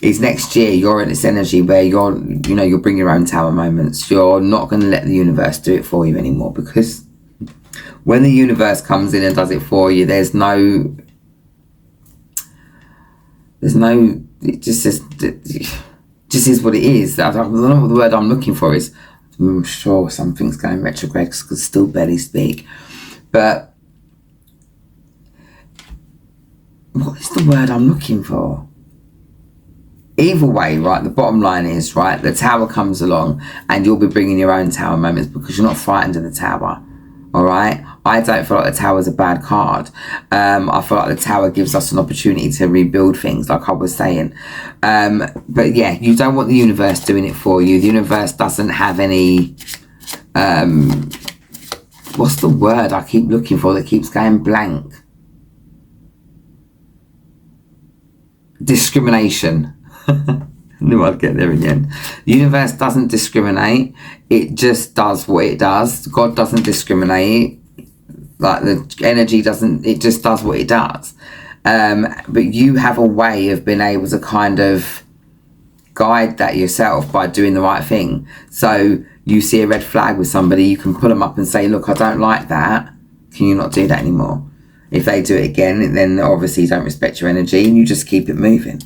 is next year you're in this energy where you'll bring your own Tower moments. You're not going to let the universe do it for you anymore, because when the universe comes in and does it for you, it just is what it is. I don't know what the word I'm looking for is. I'm sure something's going retrograde because I can still barely speak. But what is the word I'm looking for? Either way, right, the bottom line is, right, the Tower comes along and you'll be bringing your own Tower moments because you're not frightened of the Tower, all right? I don't feel like the Tower's a bad card. I feel like the Tower gives us an opportunity to rebuild things, like I was saying. But yeah, you don't want the universe doing it for you. The universe doesn't have any... what's the word I keep looking for that keeps going blank? Discrimination. Knew I'd get there in the end. The universe doesn't discriminate. It just does what it does. God doesn't discriminate. Like the energy doesn't, it just does what it does. But you have a way of being able to kind of guide that yourself by doing the right thing. So you see a red flag with somebody, you can pull them up and say, look, I don't like that. Can you not do that anymore? If they do it again, then obviously you don't respect your energy and you just keep it moving.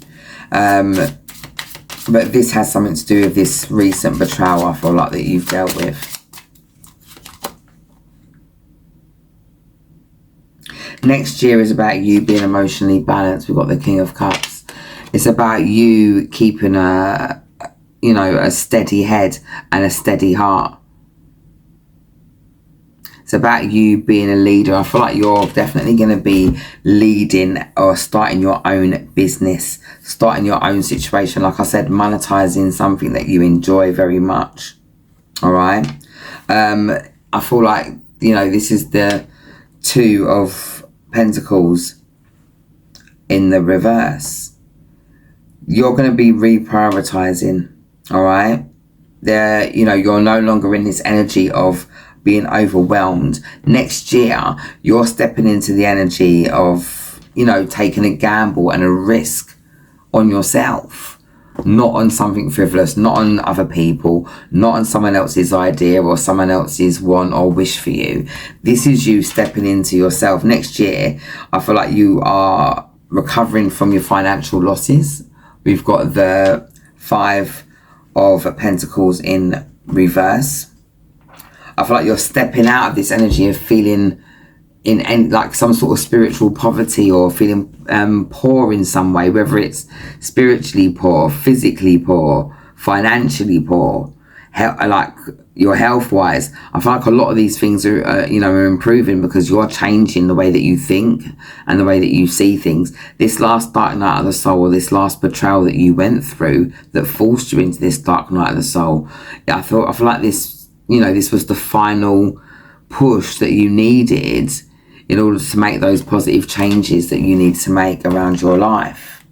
But this has something to do with this recent betrayal, I feel like, that you've dealt with. Next year is about you being emotionally balanced. We've got the King of Cups. It's about you keeping a steady head and a steady heart. It's about you being a leader. I feel like you're definitely going to be leading or starting your own business, starting your own situation. Like I said, monetizing something that you enjoy very much. All right. I feel like, this is the Two of Pentacles in the reverse. You're going to be reprioritizing. All right. You're no longer in this energy of being overwhelmed. Next year, you're stepping into the energy of, taking a gamble and a risk on yourself, not on something frivolous, not on other people, not on someone else's idea or someone else's want or wish for you. This is you stepping into yourself. Next year, I feel like you are recovering from your financial losses. We've got the Five of Pentacles in reverse. I feel like you're stepping out of this energy of feeling in like some sort of spiritual poverty or feeling poor in some way, whether it's spiritually poor, physically poor, financially poor, like your health wise. I feel like a lot of these things are improving because you're changing the way that you think and the way that you see things. This last dark night of the soul, or this last betrayal that you went through that forced you into this dark night of the soul, I feel like this, this was the final push that you needed in order to make those positive changes that you need to make around your life.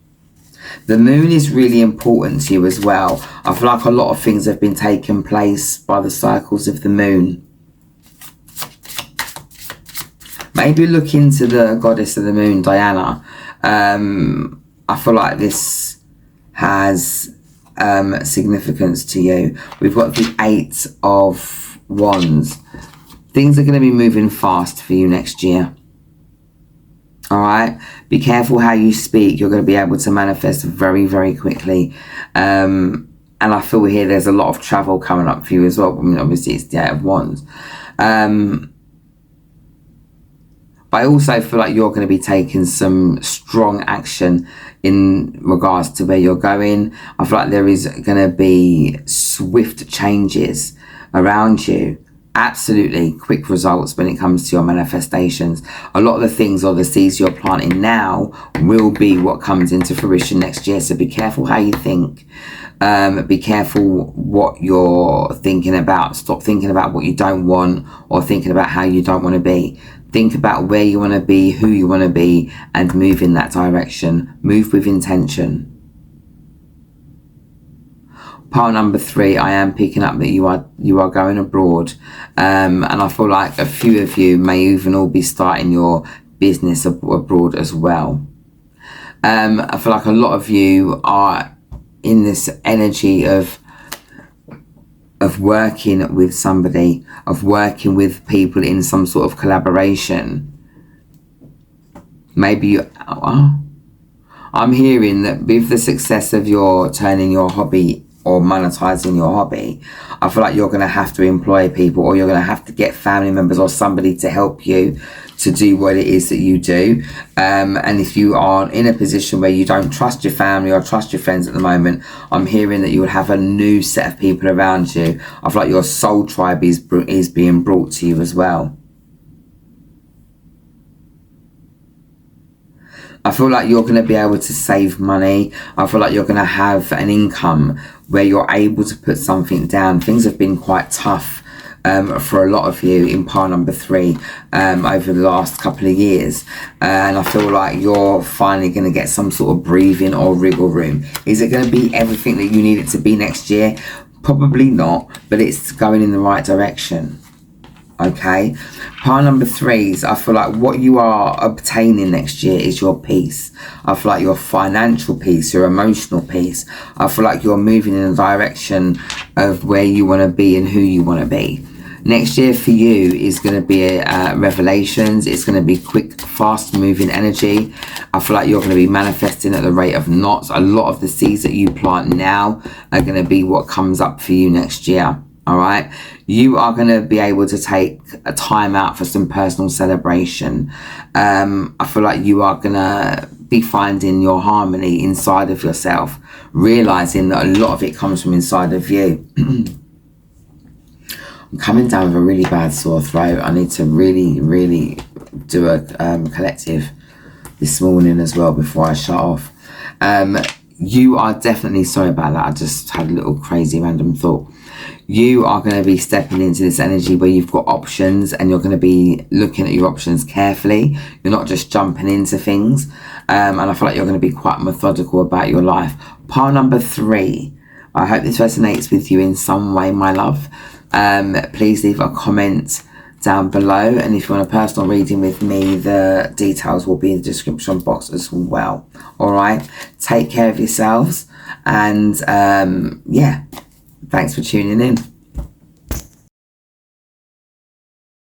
The moon is really important to you as well. I feel like a lot of things have been taking place by the cycles of the moon. Maybe look into the goddess of the moon, Diana. I feel like this has significance to you. We've got the Eight of Wands. Things are going to be moving fast for you next year. All right, be careful how you speak. You're going to be able to manifest very, very quickly. And I feel here there's a lot of travel coming up for you as well. I mean, obviously it's the Eight of Wands. But I also feel like you're going to be taking some strong action in regards to where you're going. I feel like there is going to be swift changes around you. absolutely quick results when it comes to your manifestations. A lot of the things or the seeds you're planting now will be what comes into fruition next year. So be careful how you think. Be careful what you're thinking about. Stop thinking about what you don't want or thinking about how you don't want to be. Think about where you want to be, who you want to be, and move in that direction. Move with intention. Pile number 3, I am picking up that you are going abroad, and I feel like a few of you may even all be starting your business abroad as well. I feel like a lot of you are in this energy of working with somebody, of working with people in some sort of collaboration. Maybe I'm hearing that with the success of your turning your hobby or monetizing your hobby, I feel like you're going to have to employ people, or you're going to have to get family members or somebody to help you to do what it is that you do. And if you are in a position where you don't trust your family or trust your friends at the moment, I'm hearing that you will have a new set of people around you. I feel like your soul tribe is being brought to you as well. I feel like you're going to be able to save money. I feel like you're going to have an income where you're able to put something down. Things have been quite tough for a lot of you in pile number 3 over the last couple of years. And I feel like you're finally going to get some sort of breathing or wriggle room. Is it going to be everything that you need it to be next year? Probably not, but it's going in the right direction. Okay, pile number 3s, I feel like what you are obtaining next year is your peace. I feel like your financial peace, your emotional peace. I feel like you're moving in a direction of where you want to be and who you want to be. Next year for you is going to be revelations. It's going to be quick, fast moving energy. I feel like you're going to be manifesting at the rate of knots. A lot of the seeds that you plant now are going to be what comes up for you next year. All right, you are going to be able to take a time out for some personal celebration. I feel like you are going to be finding your harmony inside of yourself, realizing that a lot of it comes from inside of you. I'm coming down with a really bad sore throat. I need to really do a collective this morning as well before I shut off. You are definitely, sorry about that, I just had a little crazy random thought. You are going to be stepping into this energy where you've got options, and you're going to be looking at your options carefully. You're not just jumping into things. And I feel like you're going to be quite methodical about your life. Pile number 3. I hope this resonates with you in some way, my love. Please leave a comment down below. And if you want a personal reading with me, the details will be in the description box as well. All right. Take care of yourselves. And yeah. Thanks for tuning in.